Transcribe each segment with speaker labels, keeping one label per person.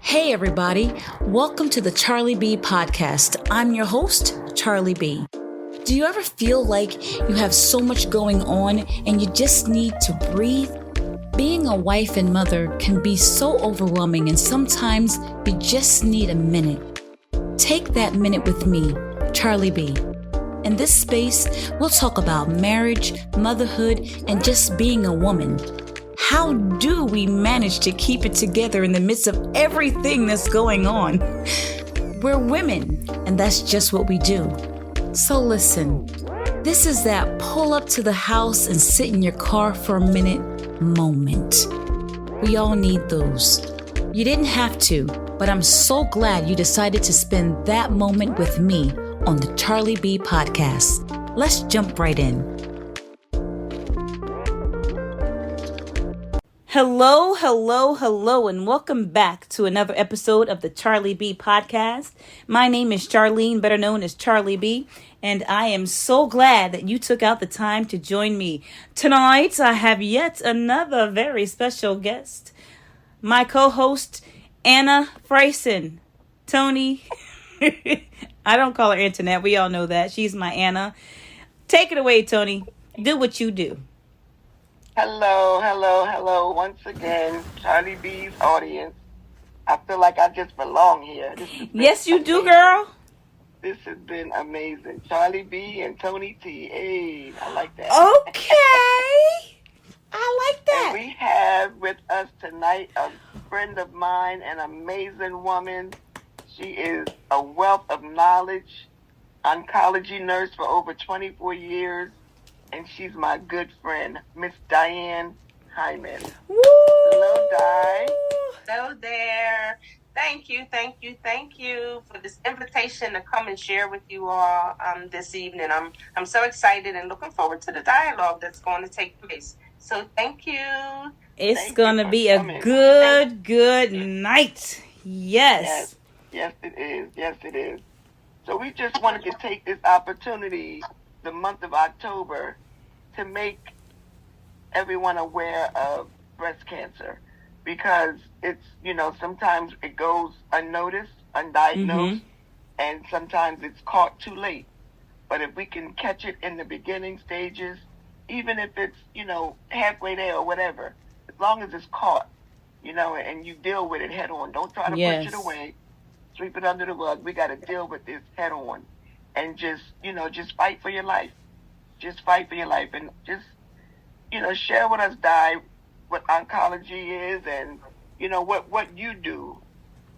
Speaker 1: Hey everybody, welcome to the CharlieB podcast. I'm your host, CharlieB. Do you ever feel like you have so much going on and you just need to breathe? Being a wife and mother can be so overwhelming, and sometimes you just need a minute. Take that minute with me, CharlieB. In this space, we'll talk about marriage, motherhood, and just being a woman. How do we manage to keep it together in the midst of everything that's going on? We're women, and that's just what we do. So listen, this is that pull up to the house and sit in your car for a minute moment. We all need those. You didn't have to, but I'm so glad you decided to spend that moment with me on the CharlieB podcast. Let's jump right in. Hello, and welcome back to another episode of the CharlieB podcast. My name is Charlene, better known as CharlieB, and I am so glad that you took out the time to join me. Tonight, I have yet another very special guest, my co-host, Anna Friesen. Tony, I don't call her Internet, we all know that. She's my Anna. Take it away, Tony. Do what you do.
Speaker 2: Hello. Once again, CharlieB's audience. I feel like I just belong here.
Speaker 1: Yes, you do, girl.
Speaker 2: This has been amazing. CharlieB and Tony T. Hey, I like that.
Speaker 1: Okay. I like that.
Speaker 2: And we have with us tonight a friend of mine, an amazing woman. She is a wealth of knowledge, oncology nurse for over 24 years. And she's my good friend, Miss Dianne Hyman.
Speaker 1: Woo!
Speaker 2: Hello, Di.
Speaker 3: Hello there. Thank you for this invitation to come and share with you all this evening. I'm so excited and looking forward to the dialogue that's going to take place. So thank you.
Speaker 1: It's going to be a good night. Yes.
Speaker 2: Yes, it is. So we just wanted to take this opportunity, the month of October, to make everyone aware of breast cancer, because it's, sometimes it goes unnoticed, undiagnosed, and sometimes it's caught too late. But if we can catch it in the beginning stages, even if it's, halfway there or whatever, as long as it's caught, and you deal with it head on. Don't try to push it away, sweep it under the rug. We got to deal with this head on. And just fight for your life. Just fight for your life. And just, share with us, Di, what oncology is and, what you do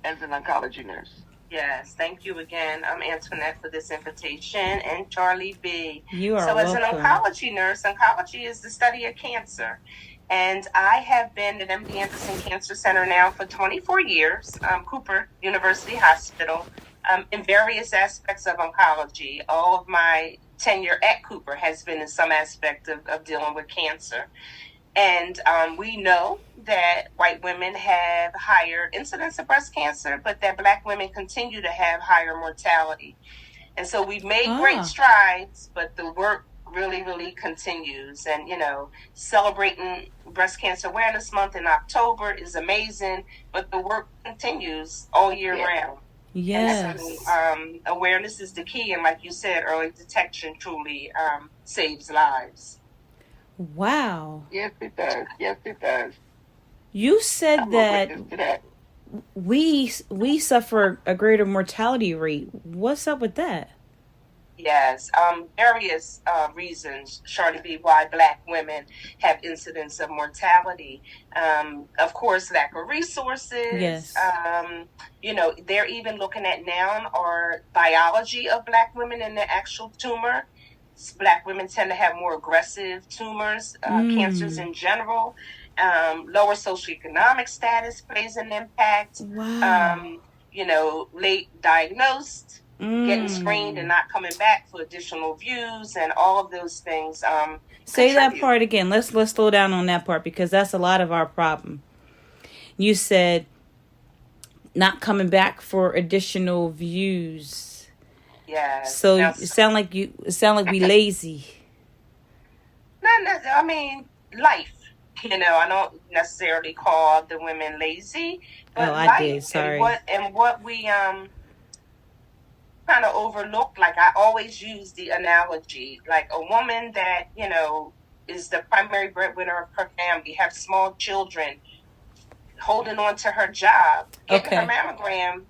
Speaker 2: as an oncology nurse.
Speaker 3: Yes, thank you again, Antoinette, for this invitation, and CharlieB.
Speaker 1: You are
Speaker 3: welcome.
Speaker 1: So
Speaker 3: as an oncology nurse, oncology is the study of cancer. And I have been at MD Anderson Cancer Center now for 24 years, Cooper University Hospital, in various aspects of oncology. All of my tenure at Cooper has been in some aspect of dealing with cancer. And we know that white women have higher incidence of breast cancer, but that Black women continue to have higher mortality. And so we've made great strides, but the work really continues. And, celebrating Breast Cancer Awareness Month in October is amazing, but the work continues all year round.
Speaker 1: Yes.
Speaker 3: And so, awareness is the key, and like you said, early detection truly saves lives.
Speaker 1: Wow.
Speaker 2: Yes, it does.
Speaker 1: You said that we suffer a greater mortality rate. What's up with that?
Speaker 3: Yes, various reasons, CharlieB, why Black women have incidents of mortality. Of course, lack of resources.
Speaker 1: Yes.
Speaker 3: They're even looking at now our biology of Black women and the actual tumor. Black women tend to have more aggressive tumors, cancers in general. Lower socioeconomic status plays an impact.
Speaker 1: Wow.
Speaker 3: Late diagnosed. Getting screened and not coming back for additional views and all of those things.
Speaker 1: Say that part again. Let's slow down on that part, because that's a lot of our problem. You said not coming back for additional views.
Speaker 3: Yeah.
Speaker 1: So it sound like we lazy.
Speaker 3: Life. I don't necessarily call the women lazy, but
Speaker 1: I
Speaker 3: light.
Speaker 1: did. Sorry.
Speaker 3: And what we kind of overlook, like I always use the analogy, like a woman that, is the primary breadwinner of her family, have small children, holding on to her job, getting her mammogram,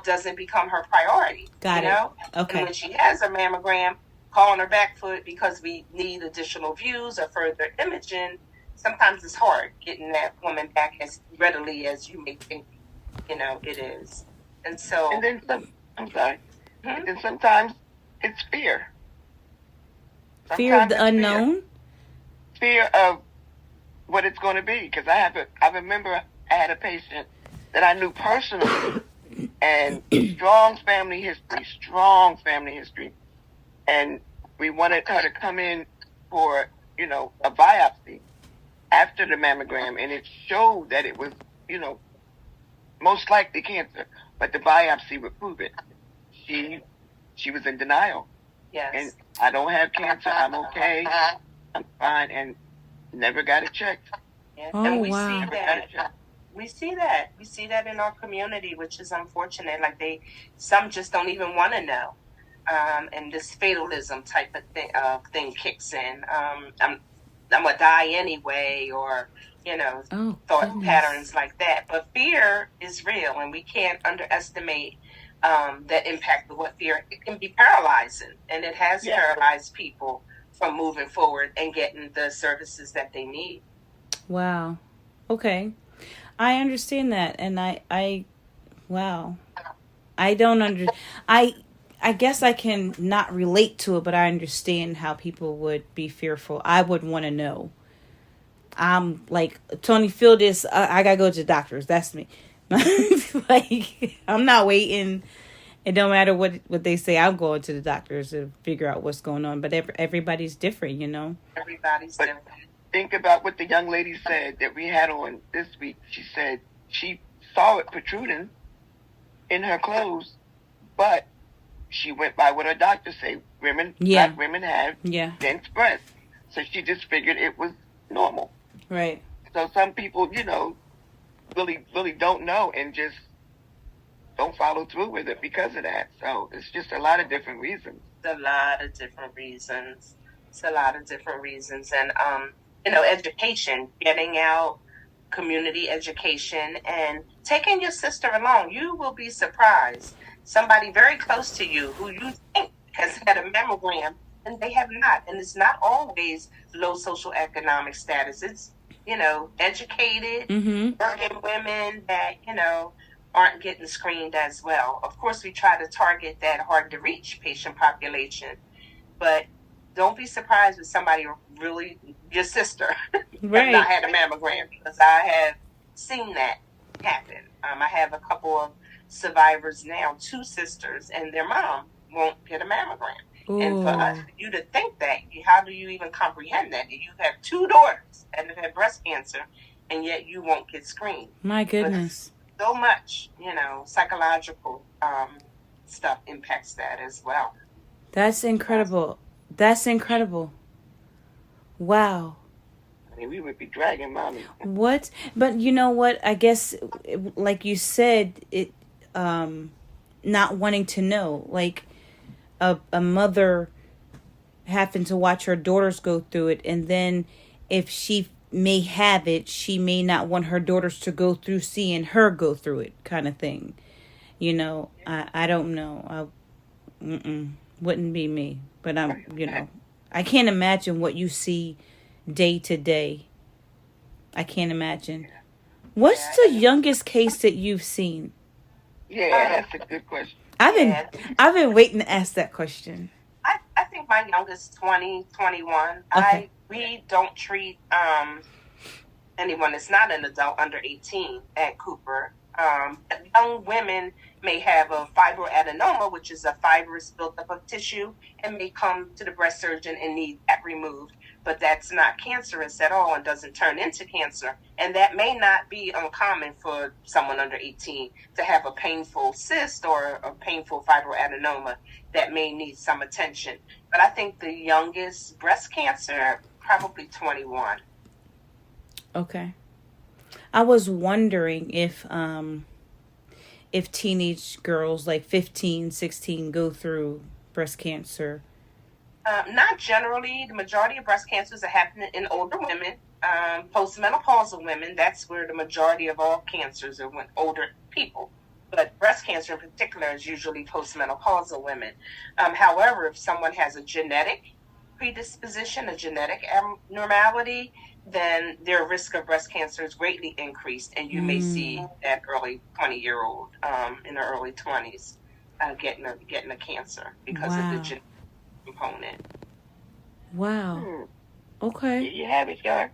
Speaker 3: doesn't become her priority.
Speaker 1: Got it. Okay.
Speaker 3: And when she has her mammogram, calling her back for it because we need additional views or further imaging, sometimes it's hard getting that woman back as readily as you may think, it is. And so...
Speaker 2: And then I'm sorry. And then sometimes it's fear.
Speaker 1: Fear of the unknown?
Speaker 2: Fear of what it's going to be. Because I remember I had a patient that I knew personally and strong family history. And we wanted her to come in for, a biopsy after the mammogram. And it showed that it was, most likely cancer. But the biopsy would prove it. She was in denial.
Speaker 3: Yes.
Speaker 2: And I don't have cancer. I'm okay. I'm fine. And never got it checked.
Speaker 3: Yeah. And we see that. We see that in our community, which is unfortunate. Like some just don't even want to know. And this fatalism type of thing kicks in. I'm gonna die anyway, or thought patterns like that. But fear is real, and we can't underestimate the impact of what fear. It can be paralyzing, and it has paralyzed people from moving forward and getting the services that they need.
Speaker 1: Wow. Okay. I understand that, and wow. I don't I guess I can not relate to it, but I understand how people would be fearful. I would want to know. I'm like, Tony, feel this. I gotta go to the doctors. That's me. Like, I'm not waiting. It don't matter what they say. I'm going to the doctors to figure out what's going on. But everybody's different,
Speaker 3: Everybody's different.
Speaker 2: Think about what the young lady said that we had on this week. She said she saw it protruding in her clothes, but she went by what her doctor said. Black women have dense breasts. So she just figured it was normal.
Speaker 1: Right.
Speaker 2: So some people, really, really don't know and just don't follow through with it because of that. So it's just a lot of different reasons.
Speaker 3: It's a lot of different reasons. And, education, getting out, community education, and taking your sister along. You will be surprised. Somebody very close to you who you think has had a mammogram, and they have not. And it's not always low social economic status. It's, educated, working women that, aren't getting screened as well. Of course, we try to target that hard-to-reach patient population, but don't be surprised with somebody really, your sister,
Speaker 1: right,
Speaker 3: not had a mammogram, because I have seen that happen. I have a couple of survivors now, 2 sisters, and their mom won't get a mammogram. Ooh. And for you to think that, how do you even comprehend that? You have 2 daughters that have had breast cancer, and yet you won't get screened.
Speaker 1: My goodness.
Speaker 3: But so much, psychological stuff impacts that as well.
Speaker 1: That's incredible. Wow.
Speaker 2: I mean, we would be dragging mommy.
Speaker 1: What? But you know what? I guess, like you said, it not wanting to know, like a mother having to watch her daughters go through it, and then if she may have it, she may not want her daughters to go through seeing her go through it, kind of thing. I don't know. Wouldn't be me, but I can't imagine what you see day to day. I can't imagine. What's the youngest case that you've seen?
Speaker 2: Yeah, that's a good question.
Speaker 1: I've been waiting to ask that question.
Speaker 3: I think my youngest 20, 21.
Speaker 1: Okay.
Speaker 3: We don't treat anyone that's not an adult under 18 at Cooper. Young women may have a fibroadenoma, which is a fibrous buildup of tissue, and may come to the breast surgeon and need that removed. But that's not cancerous at all and doesn't turn into cancer. And that may not be uncommon for someone under 18 to have a painful cyst or a painful fibroadenoma that may need some attention. But I think the youngest breast cancer, probably 21.
Speaker 1: Okay. I was wondering if teenage girls like 15, 16 go through breast cancer.
Speaker 3: Not generally. The majority of breast cancers are happening in older women, postmenopausal women. That's where the majority of all cancers are with older people. But breast cancer in particular is usually postmenopausal women. However, if someone has a genetic predisposition, a genetic abnormality, then their risk of breast cancer is greatly increased, and you may see that early 20-year-old in the early 20s getting a cancer because of the genetic component.
Speaker 1: Wow. Okay.
Speaker 2: You have it, Char.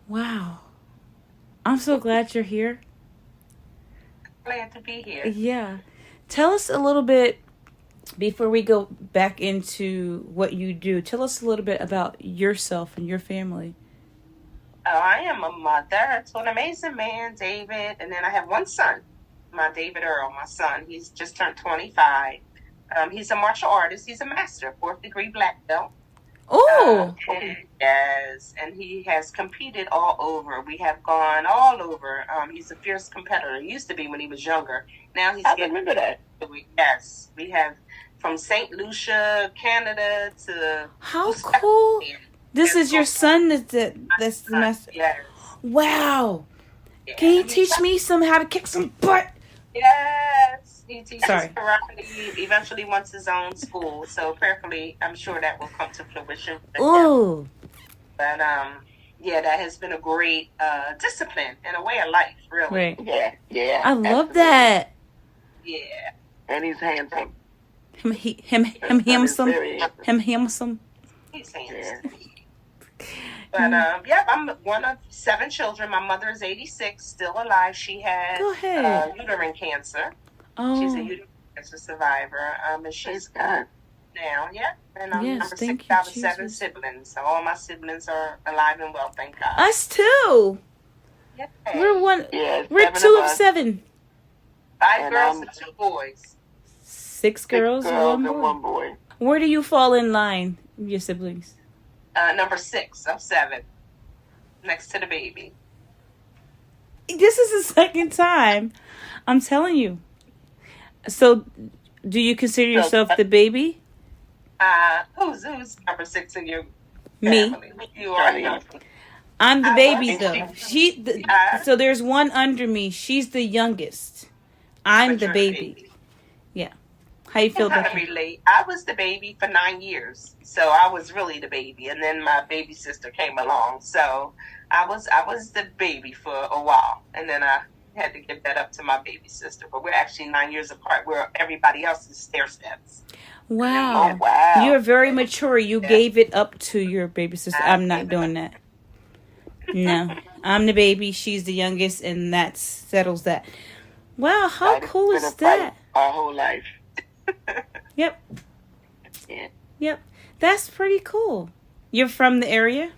Speaker 1: Wow. I'm so glad you're here.
Speaker 3: Glad to be here.
Speaker 1: Yeah. Tell us a little bit, before we go back into what you do, tell us a little bit about yourself and your family.
Speaker 3: I am a mother to an amazing man, David, and then I have one son, my David Earl, my son. He's just turned 25. He's a martial artist. He's a master, 4th degree black belt.
Speaker 1: Oh!
Speaker 3: Yes, and he has competed all over. We have gone all over. He's a fierce competitor. He used to be when he was younger. Now he's
Speaker 2: I remember that.
Speaker 3: Yes, we have from St. Lucia, Canada to...
Speaker 1: How cool! This is your son that's the master?
Speaker 3: Yes.
Speaker 1: Wow! Can you teach me how to kick some butt?
Speaker 3: Yes, he teaches karate. He eventually wants his own school, so prayerfully, I'm sure that will come to fruition.
Speaker 1: Ooh.
Speaker 3: But yeah, that has been a great discipline and a way of life, really.
Speaker 1: Right.
Speaker 2: Yeah.
Speaker 1: I love that.
Speaker 3: Yeah.
Speaker 2: And he's handsome.
Speaker 1: Him handsome.
Speaker 3: He's handsome. But yeah, I'm one of 7 children. My mother is 86, still alive. She has uterine cancer.
Speaker 1: Oh.
Speaker 3: She's a uterine cancer survivor. And she's down, yeah. And I'm number 6 out of 7 siblings. So all my siblings are alive and well, thank God.
Speaker 1: Us too.
Speaker 3: Yeah.
Speaker 1: We're 2 of 7.
Speaker 3: 5 girls and 2 boys.
Speaker 1: 6 girls and 1 boy. Where do you fall in line, your siblings?
Speaker 3: Number 6 of 7. Next to the baby.
Speaker 1: This is the second time. I'm telling you. So, do you consider yourself the baby?
Speaker 3: Who's number 6 in your
Speaker 1: family?
Speaker 3: Me. You are.
Speaker 1: I'm the baby, though. So there's one under me. She's the youngest. I'm the baby. Yeah. How you feel about that?
Speaker 3: Relate. I was the baby for 9 years, so I was really the baby, and then my baby sister came along. So I was the baby for a while, and then I had to give that up to my baby sister. But we're actually 9 years apart. Where everybody else is stair steps.
Speaker 1: Wow.
Speaker 2: Oh, wow.
Speaker 1: You're very mature. You gave it up to your baby sister. I'm not doing that. No. I'm the baby. She's the youngest, and that settles that. Wow, how cool is that?
Speaker 2: Our whole life.
Speaker 1: Yep.
Speaker 2: Yeah.
Speaker 1: Yep. That's pretty cool. You're from the area?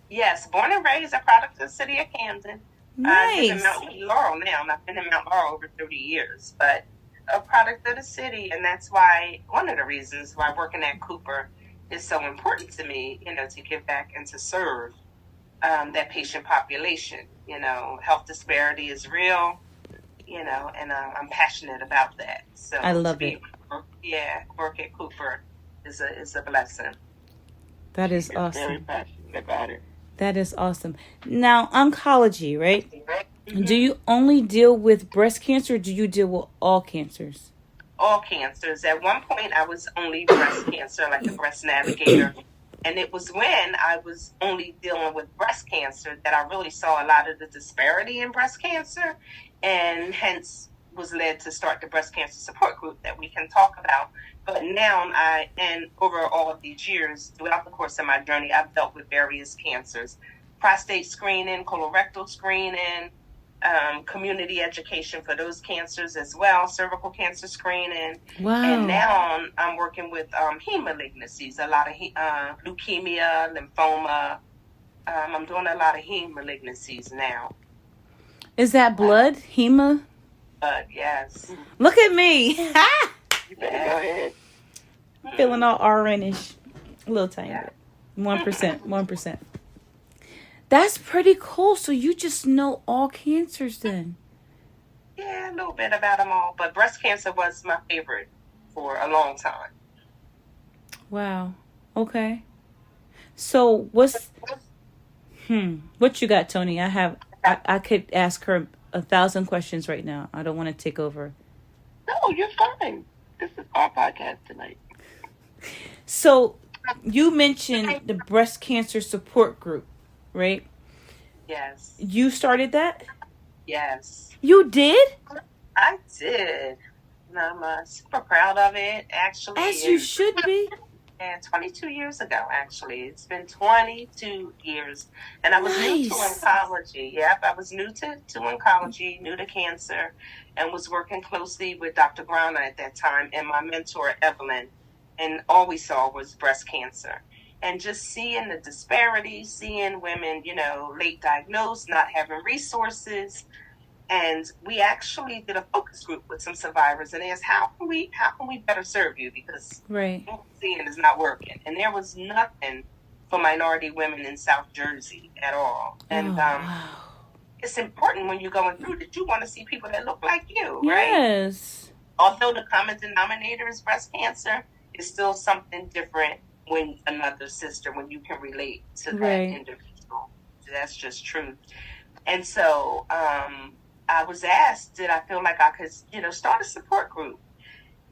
Speaker 3: Yes, born and raised, a product of the city of Camden.
Speaker 1: Nice.
Speaker 3: I live in Mount Laurel now, and I've been in Mount Laurel over 30 years, but a product of the city, and that's why, one of the reasons why working at Cooper is so important to me, to give back and to serve that patient population. Health disparity is real, and I'm passionate about that. So
Speaker 1: I love it.
Speaker 3: Work at Cooper is a blessing.
Speaker 1: That is awesome.
Speaker 2: Very passionate about it.
Speaker 1: That is awesome. Now, oncology, right? Mm-hmm. Do you only deal with breast cancer, or do you deal with all cancers?
Speaker 3: All cancers. At one point, I was only breast cancer, like a breast navigator. And it was when I was only dealing with breast cancer that I really saw a lot of the disparity in breast cancer, and hence was led to start the breast cancer support group that we can talk about. But now and over all of these years, throughout the course of my journey, I've dealt with various cancers: prostate screening, colorectal screening, community education for those cancers as well, cervical cancer screening.
Speaker 1: Wow.
Speaker 3: And now I'm working with heme malignancies, a lot of leukemia, lymphoma. I'm doing a lot of heme malignancies now.
Speaker 1: Is that blood? Hema?
Speaker 3: Yes.
Speaker 1: Look at me.
Speaker 2: You better go ahead.
Speaker 1: Feeling all orange. A little tiny bit. 1%. 1%. That's pretty cool. So you just know all cancers then.
Speaker 3: Yeah, a little bit about them all. But breast cancer was my favorite for a long time.
Speaker 1: Wow. Okay. So what you got, Tony? I could ask her 1,000 questions right now. I don't want to take over.
Speaker 2: No, you're fine. This is our podcast tonight.
Speaker 1: So you mentioned the breast cancer support group, right?
Speaker 3: Yes.
Speaker 1: You started that?
Speaker 3: Yes.
Speaker 1: You did?
Speaker 3: I did. And I'm super proud of it, actually.
Speaker 1: As you should be.
Speaker 3: And 22 years ago, actually. It's been 22 years. And I was new to oncology. Yep, I was new to oncology, new to cancer, and was working closely with Dr. Browner at that time and my mentor, Evelyn. And all we saw was breast cancer. And just seeing the disparities, seeing women, late diagnosed, not having resources. And we actually did a focus group with some survivors and asked, how can we better serve you? Because
Speaker 1: right.
Speaker 3: what we're seeing is not working. And there was nothing for minority women in South Jersey at all. And it's important when you're going through that you want to see people that look like you, right?
Speaker 1: Yes.
Speaker 3: Although the common denominator is breast cancer, it's still something different when you can relate to that individual. So that's just truth. And so I was asked, did I feel like I could, start a support group?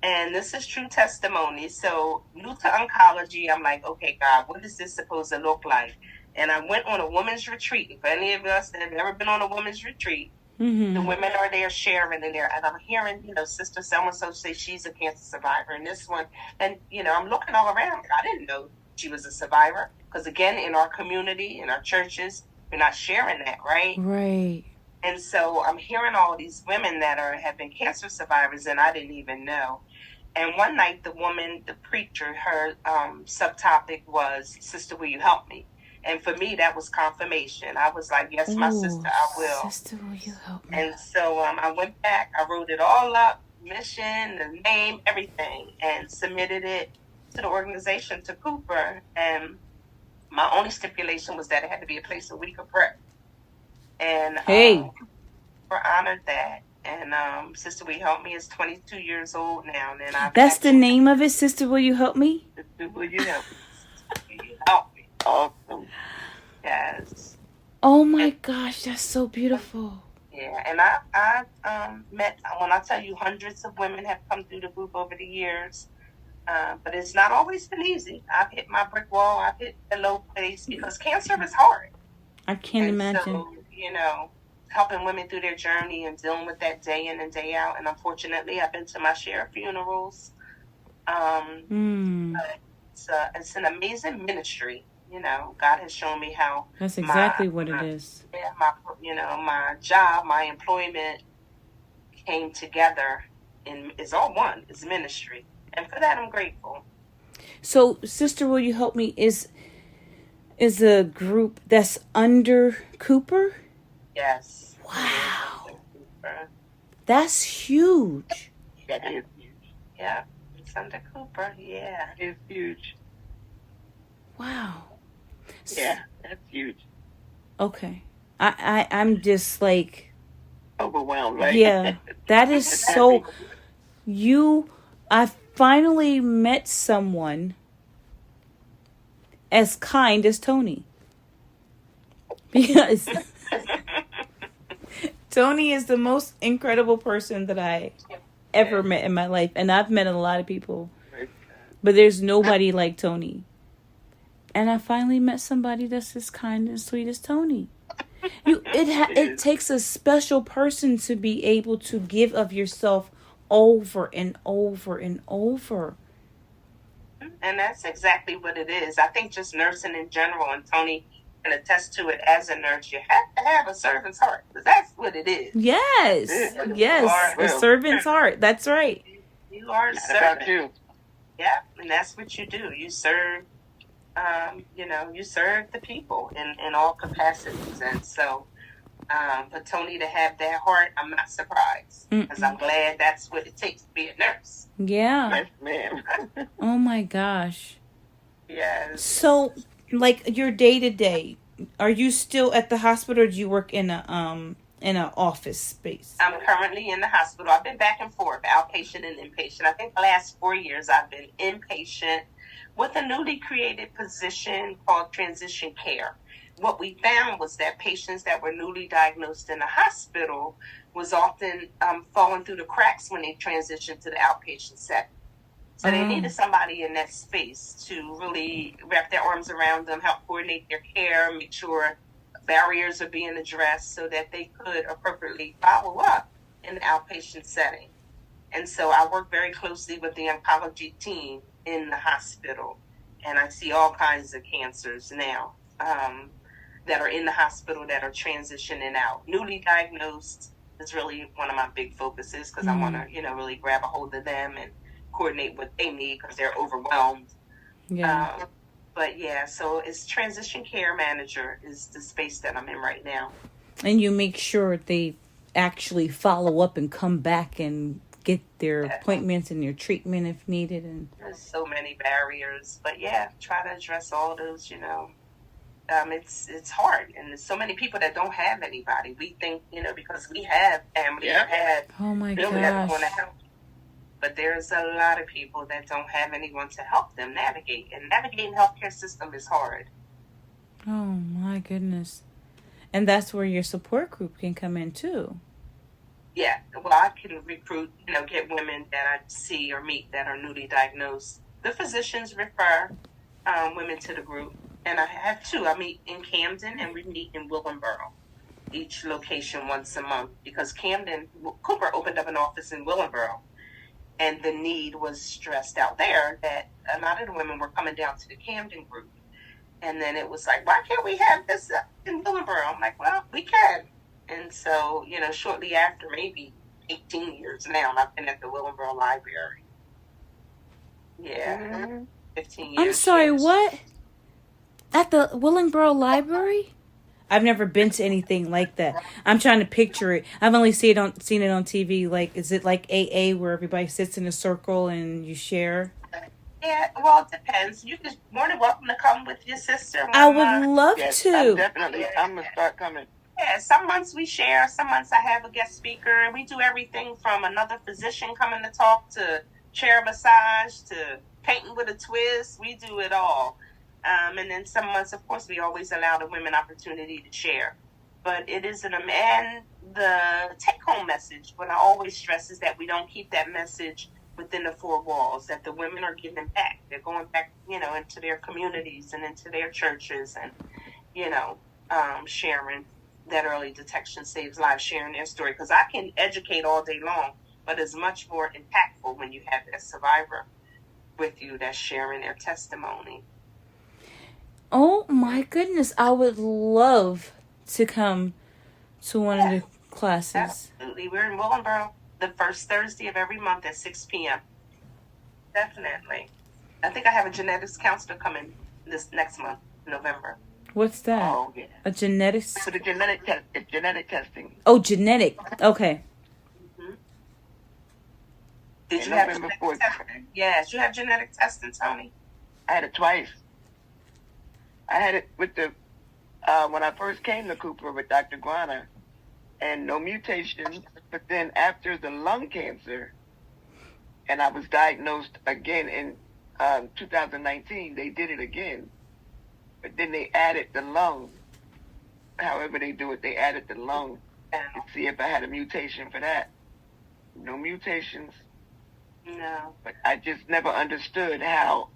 Speaker 3: And this is true testimony. So new to oncology, I'm like, okay, God, what is this supposed to look like? And I went on a women's retreat. If any of us that have ever been on a women's retreat, the women are there sharing in there. And I'm hearing, Sister so-and-so say she's a cancer survivor. And this one, and, I'm looking all around. I didn't know she was a survivor. Because again, in our community, in our churches, we're not sharing that, right?
Speaker 1: Right.
Speaker 3: And so I'm hearing all these women that have been cancer survivors, and I didn't even know. And one night, the preacher, her subtopic was, Sister, will you help me? And for me, that was confirmation. I was like, yes, my sister, I will.
Speaker 1: Sister, will you help me?
Speaker 3: And so I went back, I wrote it all up, mission, the name, everything, and submitted it to the organization, to Cooper. And my only stipulation was that it had to be a place where we could pray. And we're honored that. And Sister Will You Help Me is 22 years old now. And
Speaker 1: that's the name of it, Sister Will You Help Me?
Speaker 2: Sister Will You Help Me?
Speaker 3: Will You Help Me?
Speaker 2: Awesome.
Speaker 3: Yes.
Speaker 1: Oh my gosh, that's so beautiful.
Speaker 3: Yeah, and I met, when I tell you, hundreds of women have come through the group over the years. But it's not always been easy. I've hit my brick wall. I've hit the low place because cancer is hard.
Speaker 1: I can't imagine.
Speaker 3: So, helping women through their journey and dealing with that day in and day out. And unfortunately, I've been to my share of funerals. It's an amazing ministry. God has shown me how.
Speaker 1: That's exactly what it is.
Speaker 3: Yeah, my job, my employment came together, and it's all one. It's ministry. And for that, I'm grateful.
Speaker 1: So, Sister, Will You Help Me is a group that's under Cooper?
Speaker 3: Yes.
Speaker 1: Wow. That's huge.
Speaker 2: That is huge.
Speaker 3: Yeah, it's under Cooper. Yeah.
Speaker 2: It's huge.
Speaker 1: Wow.
Speaker 2: Yeah, that's huge.
Speaker 1: Okay. I'm just like...
Speaker 2: overwhelmed, right?
Speaker 1: Yeah. That is so... I finally met someone as kind as Tony. Because Tony is the most incredible person that I ever met in my life. And I've met a lot of people. But there's nobody like Tony. And I finally met somebody that's as kind and sweet as Tony. It takes a special person to be able to give of yourself over and over and over.
Speaker 3: And that's exactly what it is. I think just nursing in general, and Tony can attest to it as a nurse, you have to have a servant's heart, because that's what it is.
Speaker 1: Yes, a servant's heart. That's right.
Speaker 3: You are a servant. Yeah, and that's what you do. You serve, you serve the people in all capacities. And so for Tony to have that heart, I'm not surprised, because I'm glad that's what it takes to be a nurse.
Speaker 1: Yeah.
Speaker 2: Yes, ma'am.
Speaker 1: Oh my gosh.
Speaker 3: Yes.
Speaker 1: So, like, your day-to-day, are you still at the hospital, or do you work in a office space?
Speaker 3: I'm currently in the hospital. I've been back and forth, outpatient and inpatient. I think the last 4 years I've been inpatient with a newly created position called transition care. What we found was that patients that were newly diagnosed in the hospital was often falling through the cracks when they transitioned to the outpatient setting. So they needed somebody in that space to really wrap their arms around them, help coordinate their care, make sure barriers are being addressed so that they could appropriately follow up in the outpatient setting. And so I work very closely with the oncology team in the hospital. And I see all kinds of cancers now that are in the hospital that are transitioning out. Newly diagnosed is really one of my big focuses because I want to, really grab a hold of them and coordinate what they need because they're overwhelmed.
Speaker 1: Yeah.
Speaker 3: But yeah, so it's transition care manager is the space that I'm in right now.
Speaker 1: And you make sure they actually follow up and come back and get their appointments and their treatment if needed. And
Speaker 3: there's so many barriers, but yeah, try to address all those. It's hard, and there's so many people that don't have anybody. We think because we have family,
Speaker 1: oh my
Speaker 3: gosh, want to help. But there's a lot of people that don't have anyone to help them navigate. And navigating the healthcare system is hard.
Speaker 1: Oh, my goodness. And that's where your support group can come in, too.
Speaker 3: Yeah. Well, I can recruit, get women that I see or meet that are newly diagnosed. The physicians refer women to the group. And I have two. I meet in Camden and we meet in Willingboro. Each location once a month. Because Cooper opened up an office in Willingboro. And the need was stressed out there that a lot of the women were coming down to the Camden group. And then it was like, why can't we have this in Willingboro? I'm like, well, we can. And so, shortly after, maybe 18 years now, I've been at the Willingboro Library. Yeah, 15 years.
Speaker 1: I'm sorry, what? At the Willingboro Library? I've never been to anything like that. I'm trying to picture it. I've only seen it on TV. Like, is it like AA where everybody sits in a circle and you share?
Speaker 3: Yeah, well, it depends. You're just more than welcome to come with your sister.
Speaker 1: I would love to.
Speaker 2: I'm going to start coming.
Speaker 3: Yeah, some months we share. Some months I have a guest speaker. And we do everything from another physician coming to talk to chair massage to painting with a twist. We do it all. And then some months, of course, we always allow the women opportunity to share. But it is and the take-home message, what I always stress is that we don't keep that message within the four walls, that the women are giving back. They're going back, into their communities and into their churches and, sharing that early detection saves lives, sharing their story. Because I can educate all day long, but it's much more impactful when you have that survivor with you that's sharing their testimony.
Speaker 1: Oh my goodness, I would love to come to one of the classes.
Speaker 3: Absolutely. We're in Willingboro the first Thursday of every month at 6 p.m. Definitely. I think I have a genetics counselor coming this next month, November.
Speaker 1: What's that?
Speaker 2: Oh, yeah.
Speaker 1: A genetics?
Speaker 2: For the genetic testing.
Speaker 1: Oh, genetic. Okay.
Speaker 3: Mm-hmm. Did you have genetic testing? Yes, you have genetic testing, Tony?
Speaker 2: I had it twice. I had it with when I first came to Cooper with Dr. Guana, and no mutations. But then after the lung cancer, and I was diagnosed again in 2019, they did it again. But then they added the lung. However they do it, they added the lung to see if I had a mutation for that. No mutations.
Speaker 3: No.
Speaker 2: But I just never understood how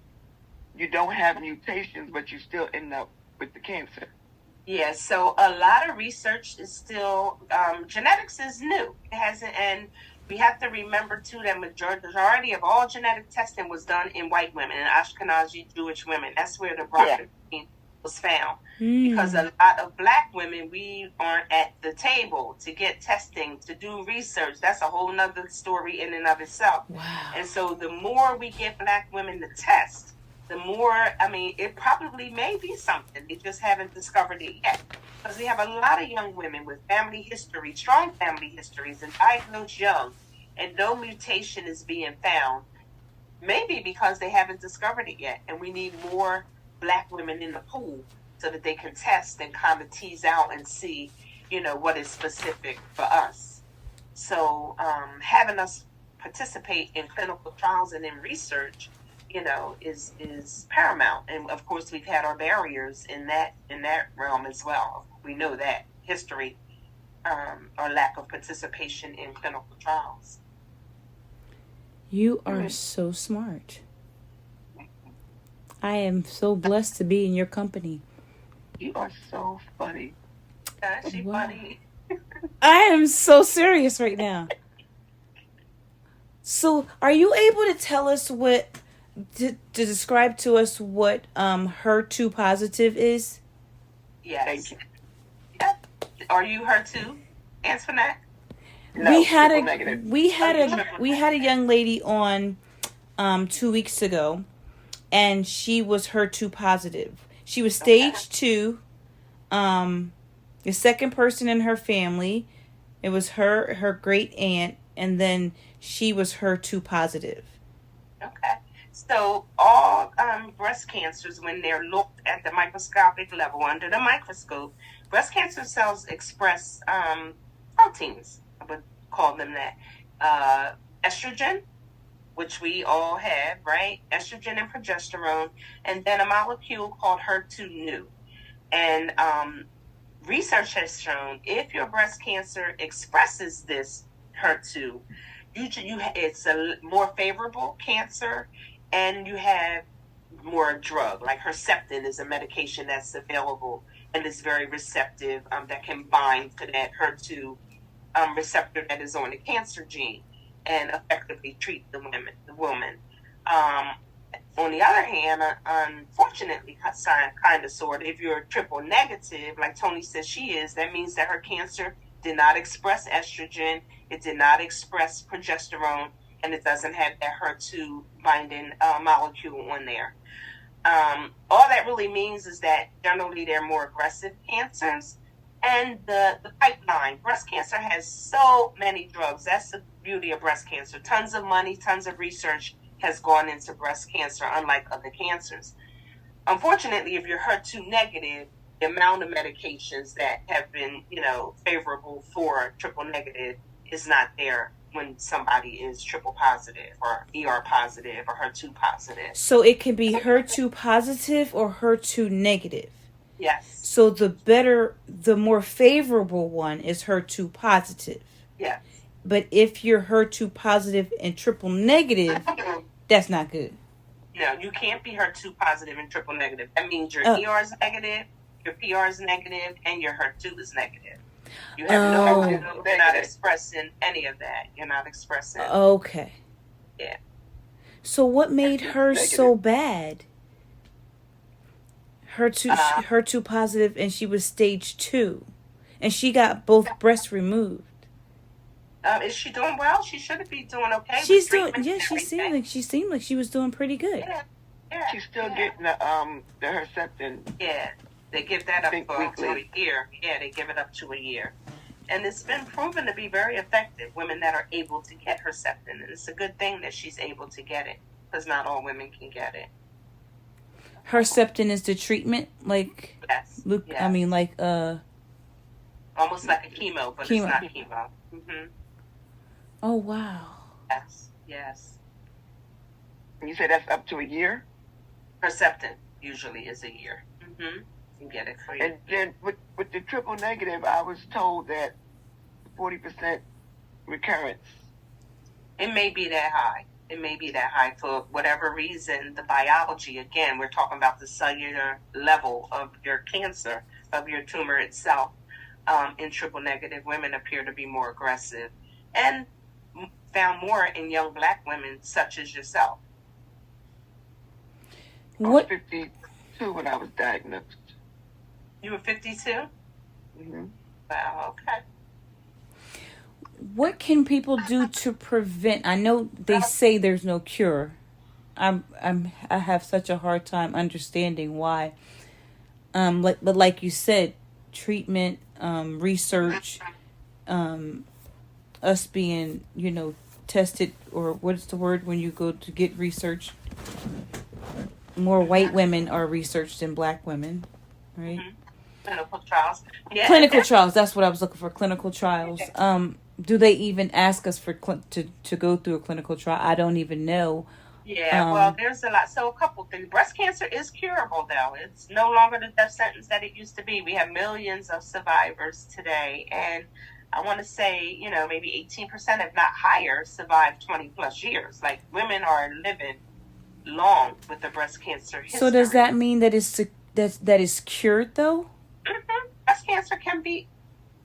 Speaker 2: you don't have mutations, but you still end up with the cancer.
Speaker 3: Yeah, so a lot of research is still, genetics is new. It hasn't, and we have to remember too that majority of all genetic testing was done in white women, in Ashkenazi Jewish women. That's where the BRCA gene was found. Because a lot of black women, we aren't at the table to get testing, to do research. That's a whole nother story in and of itself.
Speaker 1: Wow.
Speaker 3: And so the more we get black women to test, the more, it probably may be something. They just haven't discovered it yet. Because we have a lot of young women with family history, strong family histories, and diagnosed young, and no mutation is being found. Maybe because they haven't discovered it yet, and we need more black women in the pool so that they can test and kind of tease out and see, what is specific for us. So having us participate in clinical trials and in research, is paramount. And of course, we've had our barriers in that realm as well. We know that history, or lack of participation in clinical trials.
Speaker 1: You are so smart. I am so blessed to be in your company.
Speaker 2: You are so funny.
Speaker 3: She funny.
Speaker 1: I am so serious right now. So, are you able to tell us to describe to us what HER2 positive is?
Speaker 3: Yes.
Speaker 2: Thank you.
Speaker 3: Yep. Are you HER2? Answer that.
Speaker 2: No,
Speaker 1: we had a young lady on 2 weeks ago, and she was HER2 positive. She was stage 2. The second person in her family, it was her great aunt, and then she was HER2 positive.
Speaker 3: Okay. So all breast cancers, when they're looked at the microscopic level under the microscope, breast cancer cells express proteins. I would call them that. Estrogen, which we all have, right? Estrogen and progesterone, and then a molecule called HER2/neu. And research has shown if your breast cancer expresses this HER2, it's a more favorable cancer, and you have more drug. Like Herceptin is a medication that's available and is very receptive, that can bind to that HER2 receptor that is on the cancer gene and effectively treat the woman. On the other hand, unfortunately, kind of sort of, if you're triple negative, like Tony says she is, that means that her cancer did not express estrogen, it did not express progesterone, and it doesn't have that HER2 binding molecule on there. All that really means is that generally they're more aggressive cancers. And the pipeline, breast cancer has so many drugs. That's the beauty of breast cancer. Tons of money, tons of research has gone into breast cancer, unlike other cancers. Unfortunately, if you're HER2 negative, the amount of medications that have been, favorable for triple negative is not there when somebody is triple positive or ER positive or HER2 positive.
Speaker 1: So it can be HER2 positive or HER2 negative.
Speaker 3: Yes.
Speaker 1: So the more favorable one is HER2 positive.
Speaker 3: Yes.
Speaker 1: But if you're HER2 positive and triple negative, that's not good.
Speaker 3: No, you can't be HER2 positive and triple negative. That means your ER is negative, your PR is negative, and your HER2 is negative. You have you're not expressing any of that. You're not expressing.
Speaker 1: Okay.
Speaker 3: Yeah.
Speaker 1: So what made her so bad? HER2 positive, and she was stage 2, and she got both breasts removed.
Speaker 3: Is she doing well? She should be doing okay.
Speaker 1: She's doing. Yeah, she seemed like she was doing pretty good.
Speaker 3: Yeah.
Speaker 2: She's still getting the Herceptin.
Speaker 3: Yeah, they give that up to a year. Yeah, they give it up to a year, and it's been proven to be very effective. Women that are able to get Herceptin, and it's a good thing that she's able to get it, because not all women can get it.
Speaker 1: Herceptin is the treatment, like
Speaker 3: yes.
Speaker 1: I mean, like
Speaker 3: almost like a chemo, but it's not chemo. Mm-hmm.
Speaker 1: Oh wow.
Speaker 3: Yes.
Speaker 2: And you say that's up to a year?
Speaker 3: Herceptin usually is a year. Mm-hmm. You can get it for you.
Speaker 2: And then with the triple negative, I was told that 40% recurrence.
Speaker 3: It may be that high. It may be that high for whatever reason. The biology, again, we're talking about the cellular level of your cancer, of your tumor itself. In triple negative, women appear to be more aggressive, and found more in young Black women such as yourself.
Speaker 2: I was 52 when I was diagnosed.
Speaker 3: You were 52?
Speaker 2: Mm-hmm.
Speaker 3: Wow, okay.
Speaker 1: What can people do to prevent? I know they say there's no cure. I have such a hard time understanding why. But like you said, treatment, research, us being, tested, or what's the word when you go to get research? More white women are researched than Black women, right?
Speaker 3: Mm-hmm. Clinical trials. Yeah,
Speaker 1: Clinical trials. That's what I was looking for. Clinical trials. Do they even ask us for to go through a clinical trial? I don't even know.
Speaker 3: Yeah, well, there's a lot. So a couple things. Breast cancer is curable, though. It's no longer the death sentence that it used to be. We have millions of survivors today, and I want to say, maybe 18%, if not higher, survive 20 plus years. Like, women are living long with the breast cancer history.
Speaker 1: So does that mean that that is cured, though?
Speaker 3: Mm-hmm. Breast cancer can be.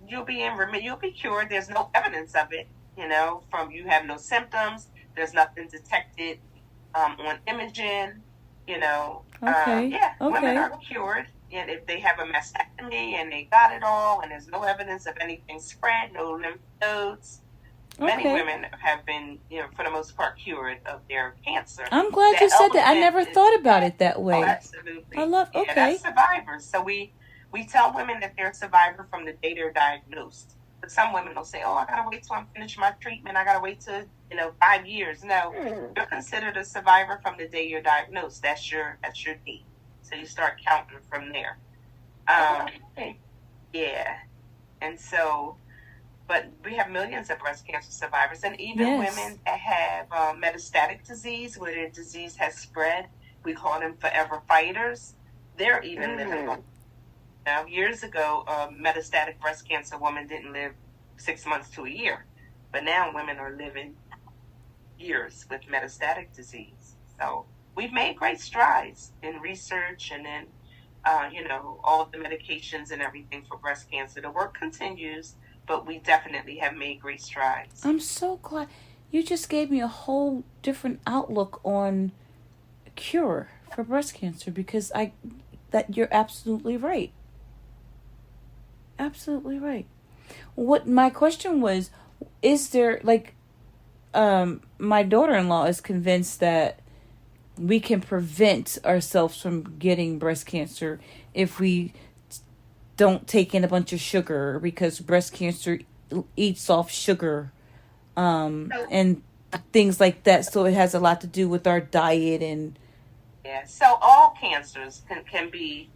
Speaker 3: You'll be cured. There's no evidence of it. From you have no symptoms. There's nothing detected on imaging,
Speaker 1: Okay.
Speaker 3: Women are cured, and if they have a mastectomy and they got it all, and there's no evidence of anything spread, no lymph nodes, many women have been, for the most part, cured of their cancer.
Speaker 1: I'm glad you said that. I never thought about it that way.
Speaker 3: Oh, absolutely.
Speaker 1: Okay.
Speaker 3: That's survivors. So we tell women that they're a survivor from the day they're diagnosed. But some women will say, I got to wait till I'm finished my treatment. I got to wait till, 5 years. No, you're considered a survivor from the day you're diagnosed. That's your date. So you start counting from there. Yeah. And so, but we have millions of breast cancer survivors, and even women that have metastatic disease, where their disease has spread. We call them forever fighters. They're even living long. Now, years ago, a metastatic breast cancer woman didn't live 6 months to a year. But now women are living years with metastatic disease. So we've made great strides in research and in, all of the medications and everything for breast cancer. The work continues, but we definitely have made great strides.
Speaker 1: I'm so glad. You just gave me a whole different outlook on a cure for breast cancer, because you're absolutely right. Absolutely right. What my question was, is there, my daughter-in-law is convinced that we can prevent ourselves from getting breast cancer if we don't take in a bunch of sugar, because breast cancer eats off sugar, and things like that. So it has a lot to do with our diet and.
Speaker 3: Yeah. So all cancers can be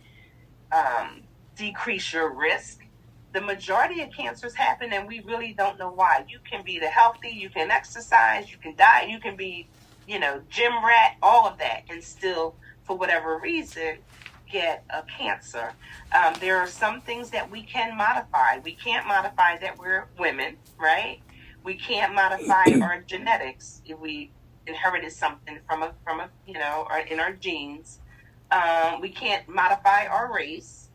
Speaker 3: decrease your risk. The majority of cancers happen, and we really don't know why. You can be healthy, you can exercise, you can diet, you can be, gym rat, all of that, and still, for whatever reason, get a cancer. There are some things that we can modify. We can't modify that we're women, right? We can't modify our genetics if we inherited something from a or in our genes. We can't modify our race.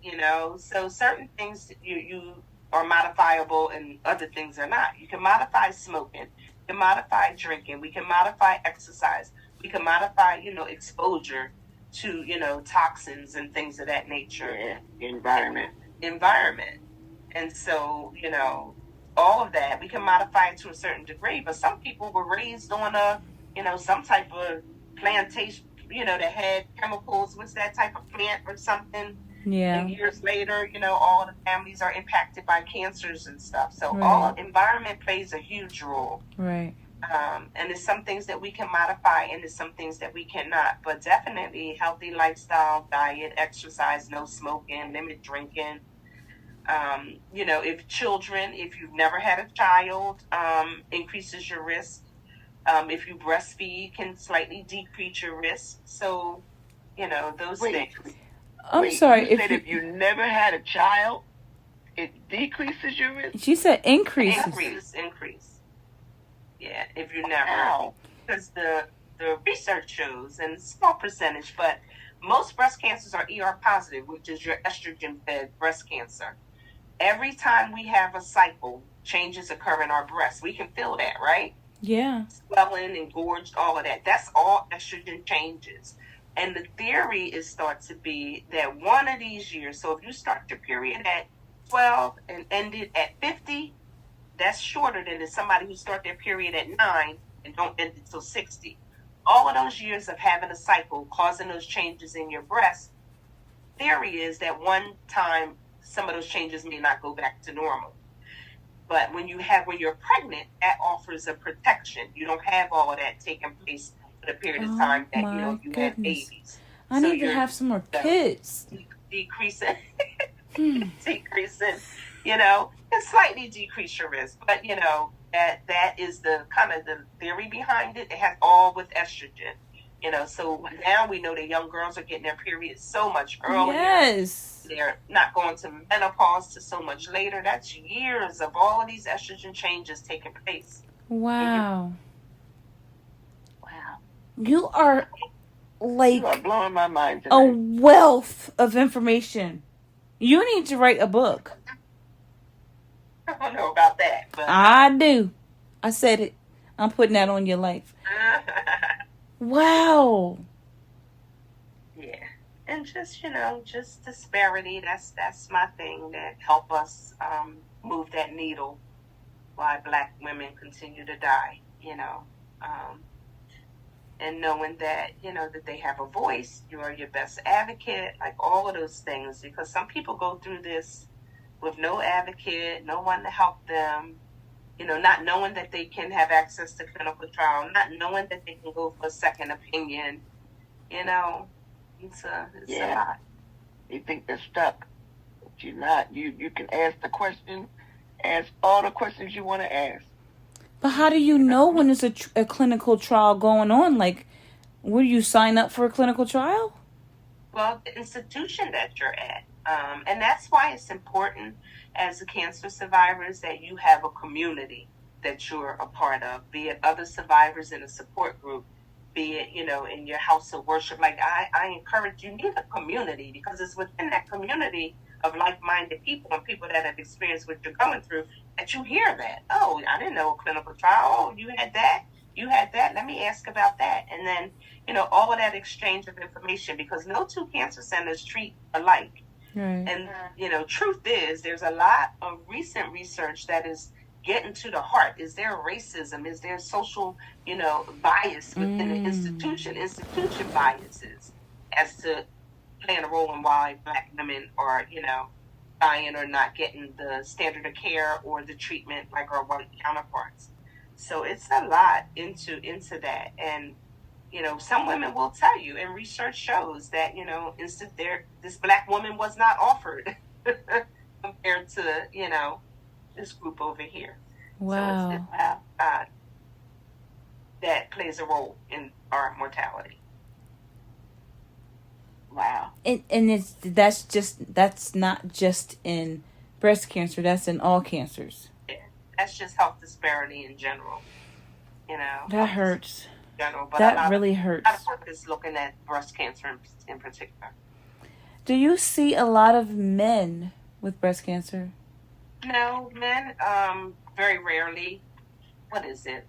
Speaker 3: So certain things you are modifiable and other things are not. You can modify smoking, you can modify drinking, we can modify exercise, we can modify, exposure to, toxins and things of that nature.
Speaker 2: Yeah, environment.
Speaker 3: And so, all of that, we can modify it to a certain degree, but some people were raised on some type of plantation, that had chemicals. What's that type of plant or something?
Speaker 1: Yeah.
Speaker 3: And years later, all of the families are impacted by cancers and stuff. So all environment plays a huge role.
Speaker 1: Right.
Speaker 3: And there's some things that we can modify, and there's some things that we cannot. But definitely healthy lifestyle, diet, exercise, no smoking, limit drinking. If you've never had a child, increases your risk. If you breastfeed, can slightly decrease your risk. So, those things.
Speaker 1: I'm sorry.
Speaker 2: You said if you never had a child, it decreases your risk?
Speaker 1: She said increases.
Speaker 3: Increase. Yeah, if you never. Because the research shows, and small percentage, but most breast cancers are ER positive, which is your estrogen-fed breast cancer. Every time we have a cycle, changes occur in our breasts. We can feel that, right?
Speaker 1: Yeah.
Speaker 3: Swelling, engorged, all of that. That's all estrogen changes. And the theory starts to be that one of these years, so if you start your period at 12 and end it at 50, that's shorter than somebody who start their period at 9 and don't end it till 60. All of those years of having a cycle causing those changes in your breast, theory is that one time some of those changes may not go back to normal. But when you're pregnant, that offers a protection. You don't have all of that taking place for the period of time that you had babies.
Speaker 1: I need to have some more kids.
Speaker 3: Decreasing. decreasing, and slightly decrease your risk. But, that is the kind of the theory behind it. It has all with estrogen. So now we know that young girls are getting their periods so much earlier.
Speaker 1: Yes.
Speaker 3: They're not going to menopause to so much later. That's years of all of these estrogen changes taking place.
Speaker 1: Wow.
Speaker 2: Wow.
Speaker 1: You are like
Speaker 2: You are blowing my mind tonight.
Speaker 1: a wealth of information. You need to write a book.
Speaker 3: I don't know about that, but
Speaker 1: I do. I said it. I'm putting that on your life. Wow.
Speaker 3: Yeah. And just, just disparity. That's my thing, that help us move that needle why Black women continue to die, and knowing that, that they have a voice, you are your best advocate, like all of those things, because some people go through this with no advocate, no one to help them, not knowing that they can have access to clinical trial, not knowing that they can go for a second opinion, it's a lot.
Speaker 2: You think they're stuck, but you're not. You can ask the question, ask all the questions you want to ask.
Speaker 1: But how do you know when there's a clinical trial going on? Like, will you sign up for a clinical trial?
Speaker 3: Well, the institution that you're at. And that's why it's important as a cancer survivors that you have a community that you're a part of, be it other survivors in a support group, be it, in your house of worship. Like I encourage you, need a community, because it's within that community of like-minded people and people that have experienced what you're going through that you hear that. Oh, I didn't know a clinical trial. Oh, you had that? You had that? Let me ask about that. And then, all of that exchange of information, because no two cancer centers treat alike.
Speaker 1: Right.
Speaker 3: And, truth is, there's a lot of recent research that is getting to the heart. Is there racism? Is there social, bias within the institution biases as to playing a role in why Black women are, dying or not getting the standard of care or the treatment like our white counterparts. So it's a lot into that. And, some women will tell you, and research shows that, this Black woman was not offered compared to, this group over here.
Speaker 1: Wow.
Speaker 3: So it's that plays a role in our mortality.
Speaker 2: Wow.
Speaker 1: And that's not just in breast cancer, that's in all cancers.
Speaker 3: Yeah. That's just health disparity in general.
Speaker 1: That hurts.
Speaker 3: General, but
Speaker 1: that really hurts.
Speaker 3: A lot of work is looking at breast cancer in particular.
Speaker 1: Do you see a lot of men with breast cancer?
Speaker 3: No, men, very rarely. What is it?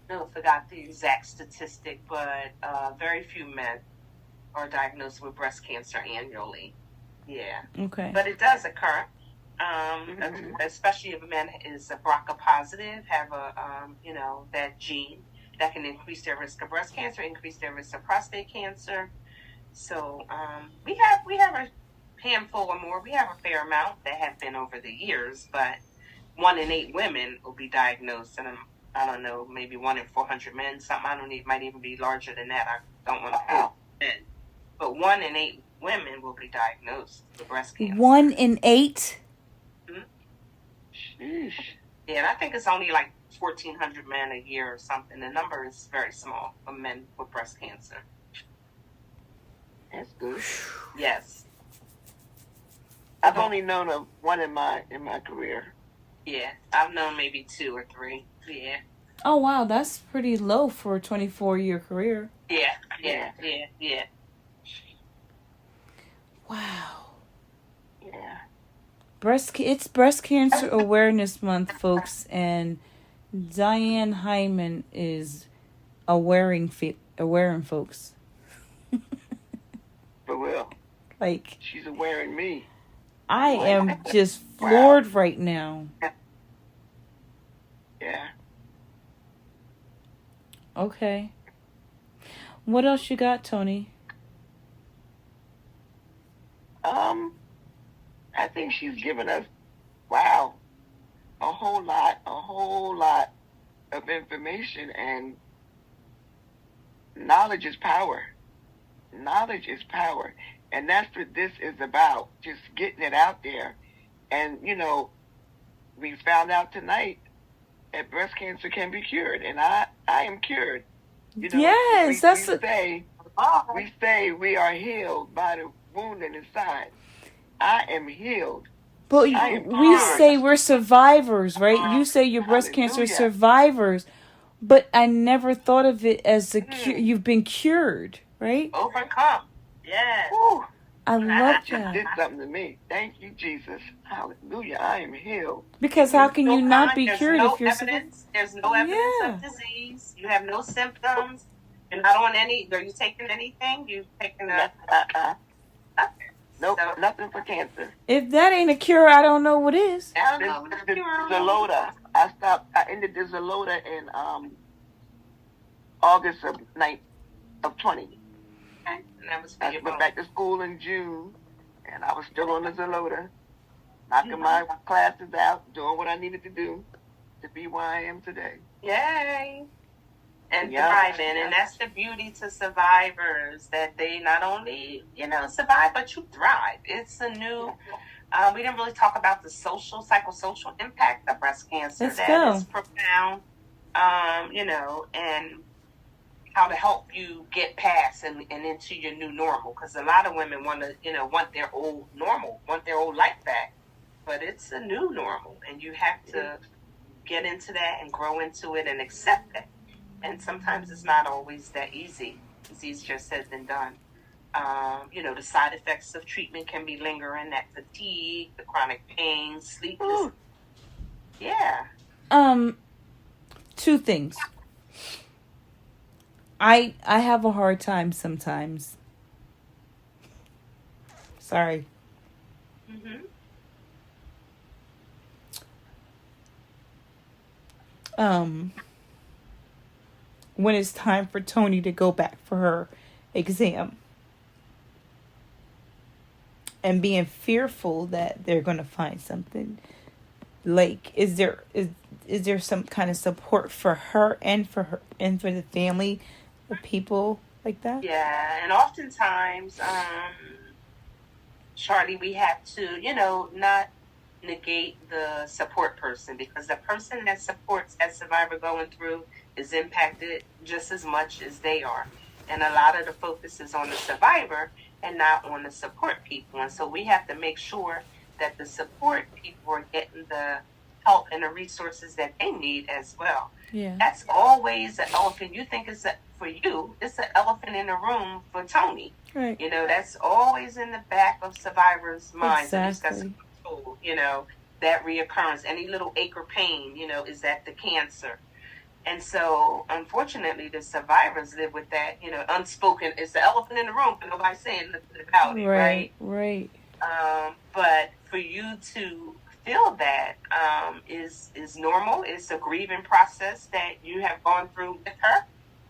Speaker 3: No, forgot the exact statistic, but very few men are diagnosed with breast cancer annually. Yeah.
Speaker 1: Okay.
Speaker 3: But it does occur, especially if a man is a BRCA positive, have a, that gene that can increase their risk of breast cancer, increase their risk of prostate cancer. So we have a handful or more. We have a fair amount that have been over the years, but 1 in 8 women will be diagnosed, and I don't know, maybe 1 in 400 men. Something might even be larger than that. I don't want to quote men, but 1 in 8 women will be diagnosed with breast cancer.
Speaker 1: 1 in 8.
Speaker 2: Sheesh.
Speaker 3: Yeah, and I think it's only like 1,400 men a year or something. The number is very small for men with breast cancer.
Speaker 2: That's good.
Speaker 3: Yes.
Speaker 2: I've only known of 1 in my career.
Speaker 3: Yeah, I've known maybe 2 or 3. Yeah.
Speaker 1: Oh wow, that's pretty low for a 24-year career.
Speaker 3: Yeah.
Speaker 1: Wow.
Speaker 2: Yeah.
Speaker 1: It's Breast Cancer Awareness Month, folks, and Dianne Hyman is awareing folks.
Speaker 2: For real.
Speaker 1: Like,
Speaker 2: she's awareing me.
Speaker 1: I am just floored right now.
Speaker 2: Yeah.
Speaker 1: Okay. What else you got, Tony?
Speaker 2: I think she's given us, a whole lot of information, and knowledge is power. Knowledge is power. And that's what this is about, just getting it out there. And, we found out tonight that breast cancer can be cured, and I am cured.
Speaker 1: Yes,
Speaker 2: we say we are healed by the wound in his side. I am healed.
Speaker 1: But we say we're survivors, right? You say you're breast cancer survivors, but I never thought of it as a cure. You've been cured, right?
Speaker 3: Overcome. Yes.
Speaker 1: I love that.
Speaker 2: You did something to me. Thank you, Jesus. Hallelujah. I am healed.
Speaker 1: Because how can you not be cured if you're
Speaker 3: evidence? There's no evidence of disease. You have no symptoms. You're not on any. Are you taking anything? You've taken a.
Speaker 2: Nope, nothing for cancer.
Speaker 1: If that ain't a cure, I don't know what is.
Speaker 2: The Zolota. I ended the Zolota in August of 20.
Speaker 3: Okay. And that was
Speaker 2: I went back to school in June, and I was still on the Zolota, knocking my classes out, doing what I needed to do to be where I am today.
Speaker 3: Yay! And thriving, and that's the beauty to survivors, that they not only, survive, but you thrive. It's a new, we didn't really talk about the psychosocial impact of breast cancer. Is profound, and how to help you get past and into your new normal. Because a lot of women want their old normal, want their old life back. But it's a new normal, and you have to get into that and grow into it and accept that. And sometimes it's not always that easy. It's easier said than done. The side effects of treatment can be lingering, that fatigue, the chronic pain, sleeplessness. Yeah.
Speaker 1: Two things. I have a hard time sometimes. Sorry. When it's time for Tony to go back for her exam, and being fearful that they're going to find something. Like, is there some kind of support for her and for the family, the people like that?
Speaker 3: Yeah, and oftentimes, Charlie, we have to, not negate the support person, because the person that supports that survivor going through is impacted just as much as they are. And a lot of the focus is on the survivor and not on the support people. And so we have to make sure that the support people are getting the help and the resources that they need as well.
Speaker 1: Yeah.
Speaker 3: That's always an elephant. You think for you, it's an elephant in the room for Tony.
Speaker 1: Right.
Speaker 3: That's always in the back of survivors' minds.
Speaker 1: Exactly.
Speaker 3: That reoccurrence, any little ache or pain, is that the cancer? And so, unfortunately, the survivors live with that, unspoken. It's the elephant in the room, but nobody's saying nothing about it, right?
Speaker 1: Right.
Speaker 3: But for you to feel that is normal. It's a grieving process that you have gone through with her,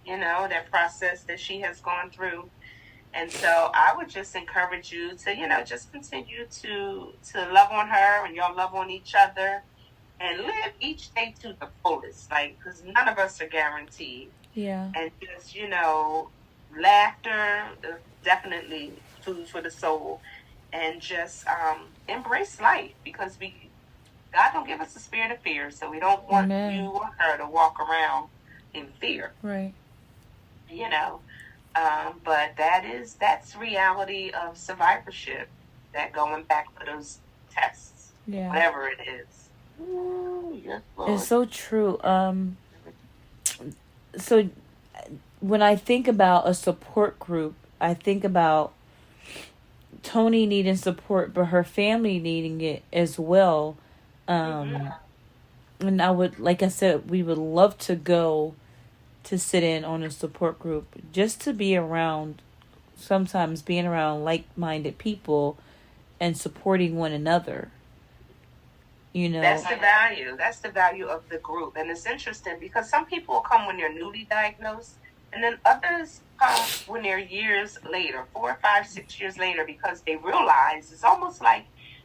Speaker 3: that process that she has gone through. And so I would just encourage you to, just continue to love on her, and y'all love on each other, and live each day to the fullest, because none of us are guaranteed.
Speaker 1: Yeah.
Speaker 3: And just, laughter, definitely food for the soul, and just embrace life, because God don't give us a spirit of fear, so we don't want you or her to walk around in fear.
Speaker 1: Right.
Speaker 3: But that's reality of survivorship, that going back for those tests, whatever it is.
Speaker 2: Ooh, yes, Lord.
Speaker 1: It's so true. So when I think about a support group, I think about Tony needing support, but her family needing it as well. And I would, like I said, we would love to go to sit in on a support group, just to be around, sometimes being around like-minded people and supporting one another.
Speaker 3: That's the value. That's the value of the group. And it's interesting because some people come when they're newly diagnosed, and then others come when they're years later, 4, 5, 6 years later, because they realize it's almost like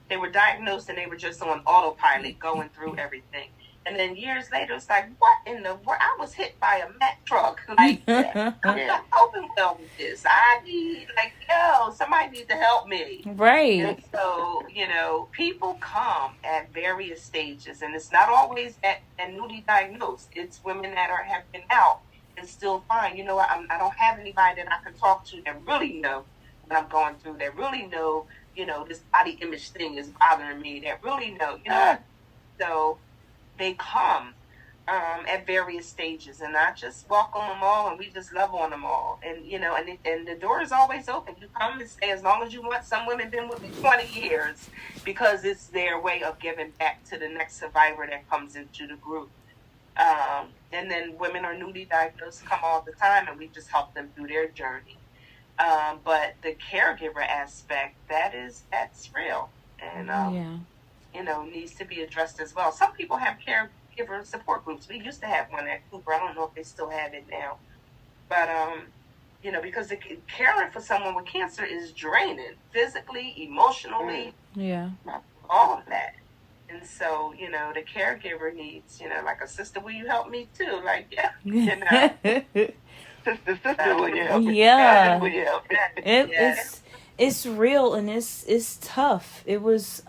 Speaker 3: they were diagnosed and they were just on autopilot going through everything. And then years later, it's like, what in the world? I was hit by a Mack truck. Like, I'm not coping well with this. I need, like, somebody needs to help me.
Speaker 1: Right.
Speaker 3: And so, people come at various stages, and it's not always that newly diagnosed. It's women that have been out and still fine. You know what? I don't have anybody that I can talk to that really know what I'm going through, that really know, this body image thing is bothering me, that really know, So they come at various stages, and I just welcome them all, and we just love on them all. And, and the door is always open. You come and stay as long as you want. Some women been with me 20 years because it's their way of giving back to the next survivor that comes into the group. And then women are newly diagnosed come all the time, and we just help them through their journey. But the caregiver aspect, that's real. And, needs to be addressed as well. Some people have caregiver support groups. We used to have one at Cooper. I don't know if they still have it now. But, because caring for someone with cancer is draining, physically, emotionally, all of that. And so, the caregiver needs, like a sister, will you help me too? Like,
Speaker 2: Sister, will you help me?
Speaker 1: Yeah.
Speaker 2: Will you help me?
Speaker 1: It's real, and it's tough. It was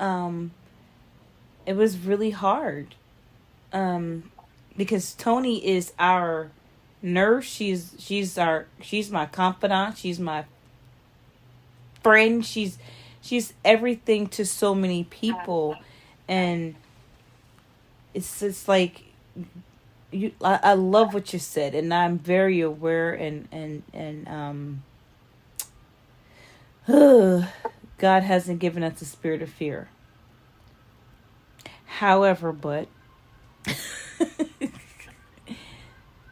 Speaker 1: really hard. Because Tony is our nurse. She's my confidant. She's my friend. She's everything to so many people, and it's like I love what you said, and I'm very aware, and God hasn't given us a spirit of fear. However, but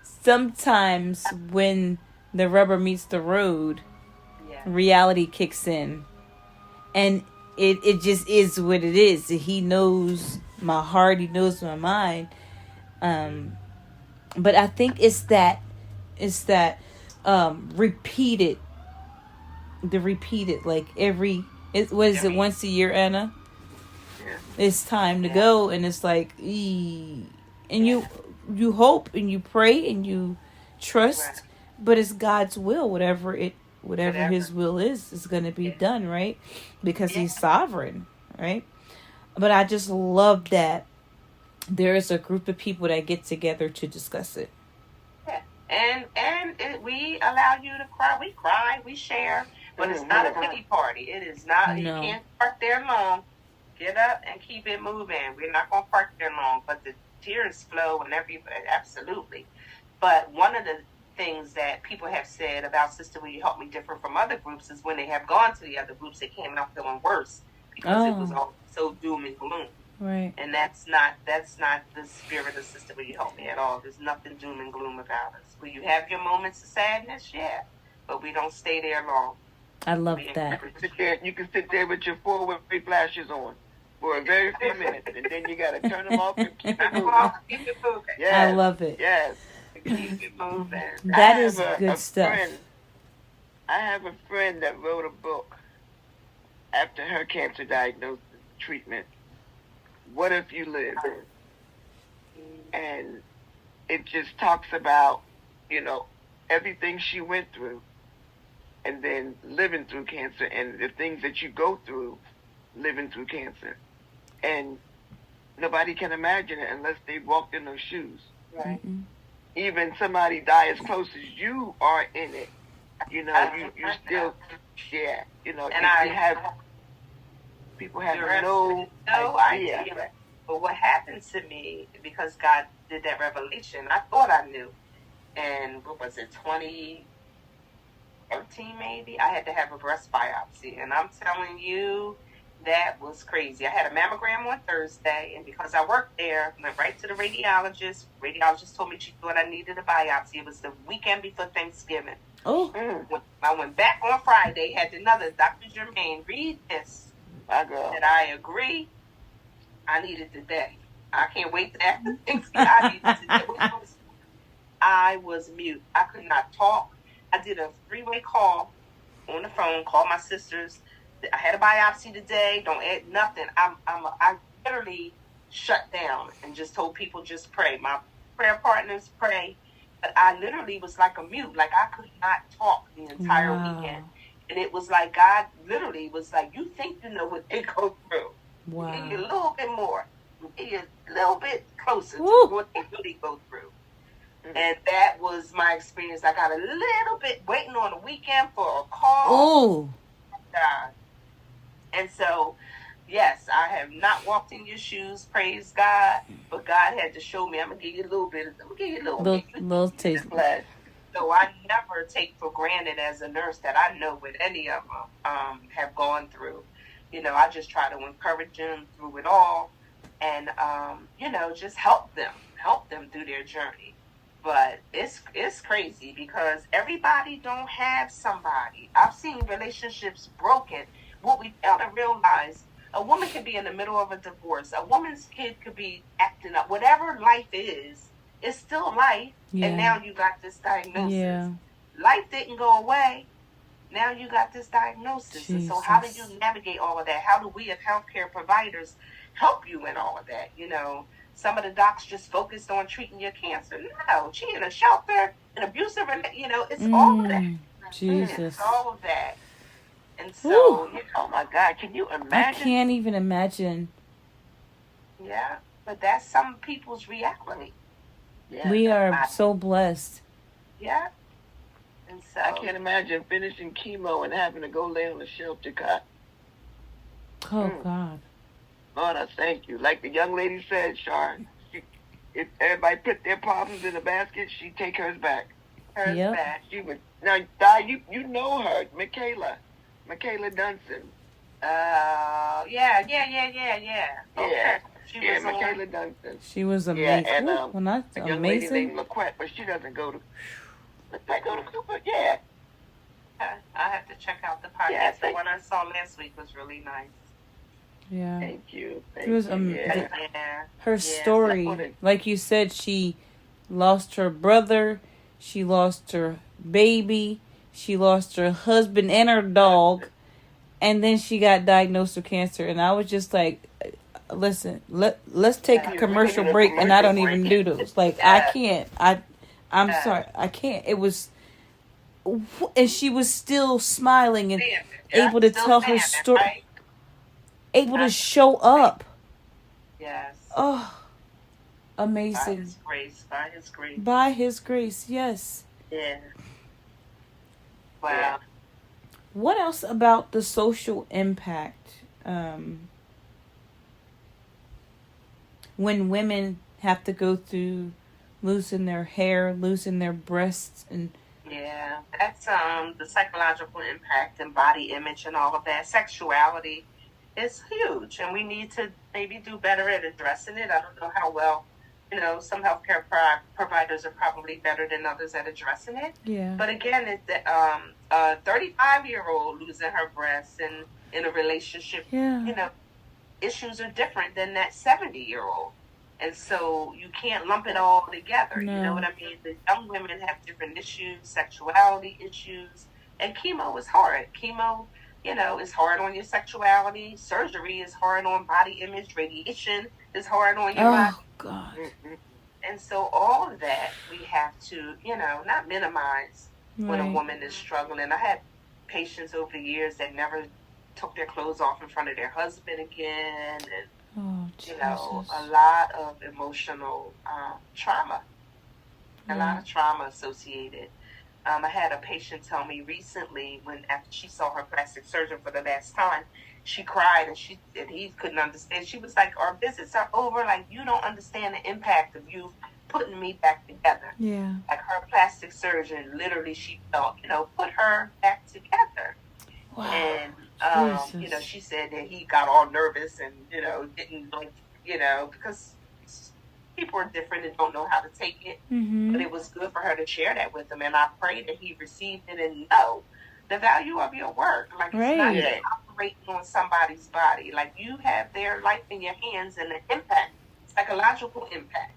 Speaker 1: sometimes when the rubber meets the road, reality kicks in, and it just is what it is. He knows my heart. He knows my mind. But I think it's that repeated, like what is it, once a year, Anna? It's time to go, and it's like, and you hope and you pray and you trust, but it's God's will. Whatever His will is going to be done, right? Because He's sovereign, right? But I just love that there is a group of people that get together to discuss it.
Speaker 3: Yeah. And we allow you to cry. We cry, we share, but it's not a pity party. It is not. No. You can't park there long. Get up and keep it moving. We're not going to park there long, but the tears flow and everybody, absolutely. But one of the things that people have said about Sister Will You Help Me differ from other groups is when they have gone to the other groups, they came out feeling worse because it was all so doom and gloom.
Speaker 1: Right.
Speaker 3: And that's not the spirit of Sister Will You Help Me at all. There's nothing doom and gloom about us. Will you have your moments of sadness? Yeah. But we don't stay there long.
Speaker 1: I love that.
Speaker 2: You can sit there with your forward-way flashes on for a very few minutes, and then you got to turn them off and keep it moving.
Speaker 3: Yes.
Speaker 1: I love it.
Speaker 2: Yes.
Speaker 3: Keep it moving.
Speaker 1: That is good stuff.
Speaker 2: I have a friend that wrote a book after her cancer diagnosis treatment. What if you live? And it just talks about, everything she went through, and then living through cancer, and the things that you go through living through cancer. And nobody can imagine it unless they've walked in those shoes.
Speaker 3: Right.
Speaker 1: Mm-mm.
Speaker 2: Even somebody die as close as you are in it. You still, and people have no idea.
Speaker 3: But what happened to me, because God did that revelation, I thought I knew. And what was it, 2013 maybe? I had to have a breast biopsy. And I'm telling you, that was crazy. I had a mammogram on Thursday, and because I worked there, went right to the radiologist. Radiologist told me she thought I needed a biopsy. It was the weekend before Thanksgiving.
Speaker 1: Oh.
Speaker 3: I went back on Friday, had another Dr. Germain read this.
Speaker 2: My God.
Speaker 3: And I agree. I need it today. I can't wait to after Thanksgiving. I need it today. I was mute. I could not talk. I did a 3-way call on the phone, called my sisters. I had a biopsy today. Don't add nothing. I literally shut down and just told people just pray. My prayer partners pray, but I literally was like a mute. Like I could not talk the entire weekend. And it was like God literally was like, you think you know what they go through.
Speaker 1: Wow.
Speaker 3: Give you a little bit more. Give you a little bit closer to what they really go through. And that was my experience. I got a little bit waiting on the weekend for a call.
Speaker 1: Oh.
Speaker 3: God. And so, yes, I have not walked in your shoes, praise God. But God had to show me, I'm going to give you a little bit. I'm going to give you a little
Speaker 1: taste.
Speaker 3: So I never take for granted as a nurse that I know what any of them have gone through. You know, I just try to encourage them through it all and, you know, just help them through their journey. But it's crazy because everybody don't have somebody. I've seen relationships broken. What we fail to realize, a woman could be in the middle of a divorce. A woman's kid could be acting up. Whatever life is, it's still life. Yeah. And now you got this diagnosis. Yeah. Life didn't go away. Now you got this diagnosis. Jesus. And so how do you navigate all of that? How do we as healthcare providers help you in all of that? You know, some of the docs just focused on treating your cancer. No, she in a shelter, an abusive, you know, it's all of that.
Speaker 1: Jesus.
Speaker 3: It's all of that. And so, you know,
Speaker 2: oh my God, can you imagine?
Speaker 1: I can't even imagine.
Speaker 3: Yeah, but that's some people's reality.
Speaker 1: Yeah, we are so blessed.
Speaker 3: Yeah. And so
Speaker 2: I can't imagine finishing chemo and having to go lay on a shelter cot.
Speaker 1: Oh, God.
Speaker 2: Lord, I thank you. Like the young lady said, Sharon, if everybody put their problems in a basket, she'd take hers back.
Speaker 3: Hers back.
Speaker 2: She would. Now, Di, you know her, Michaela Dunson.
Speaker 3: Yeah. Okay.
Speaker 2: Michaela Dunson.
Speaker 1: She was amazing.
Speaker 2: Yeah, and
Speaker 1: not
Speaker 2: a young lady named LaQuette, but she doesn't go to. I go to Cooper. Yeah.
Speaker 3: I have to check out the podcast. Yeah, the one I saw last week was really nice.
Speaker 1: Yeah.
Speaker 2: Thank you.
Speaker 1: It was amazing. Her story, like you said, she lost her brother, she lost her baby, she lost her husband and her dog, and then she got diagnosed with cancer. And I was just like, listen, let's take a commercial break, and I don't even do those. Like, I can't. I'm sorry, I can't. It was, and she was still smiling and able to tell her story. Right? Able to show up.
Speaker 3: Yes.
Speaker 1: Oh, amazing.
Speaker 3: By His grace.
Speaker 1: By His grace, yes.
Speaker 3: Yeah. Wow.
Speaker 1: What else about the social impact when women have to go through losing their hair, losing their breasts, and
Speaker 3: yeah, that's the psychological impact and body image and all of that. Sexuality. It's huge, and we need to maybe do better at addressing it. I don't know how well, you know, some healthcare providers are probably better than others at addressing it.
Speaker 1: Yeah.
Speaker 3: But again, it's a 35-year-old losing her breasts and in a relationship, you know, issues are different than that 70-year-old. And so you can't lump it all together. No. You know what I mean? The young women have different issues, sexuality issues, and chemo is hard. Chemo, you know, is hard on your sexuality. Surgery is hard on body image. Radiation is hard on your body.
Speaker 1: Oh, God.
Speaker 3: And so all of that we have to, you know, not minimize when a woman is struggling. I had patients over the years that never took their clothes off in front of their husband again. And, you know, a lot of emotional trauma. A lot of trauma associated. I had a patient tell me recently when after she saw her plastic surgeon for the last time, she cried and he couldn't understand. She was like, our visits are over. Like, you don't understand the impact of you putting me back together.
Speaker 1: Yeah.
Speaker 3: Like her plastic surgeon, literally she felt, you know, put her back together.
Speaker 1: Wow.
Speaker 3: And, you know, she said that he got all nervous and, you know, didn't like, you know, because people are different and don't know how to take it.
Speaker 1: Mm-hmm.
Speaker 3: But it was good for her to share that with him. And I pray that he received it and know the value of your work. Like, it's not just operating on somebody's body. Like, you have their life in your hands and the impact, psychological impact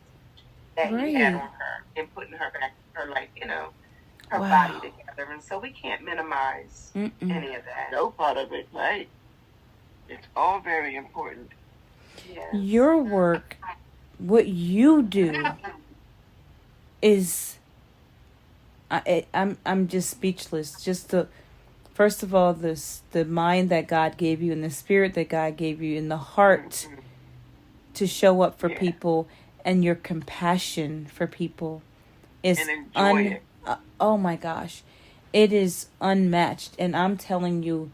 Speaker 3: that he had on her in putting her back, her life, you know, her body together. And so we can't minimize any of that.
Speaker 2: No part of it, right? It's all very important.
Speaker 3: Yes.
Speaker 1: Your work, what you do, is I'm just speechless. Just first of all, the mind that God gave you and the spirit that God gave you and the heart to show up for people and your compassion for people is
Speaker 2: And enjoy it.
Speaker 1: Oh my gosh, it is unmatched. And I'm telling you,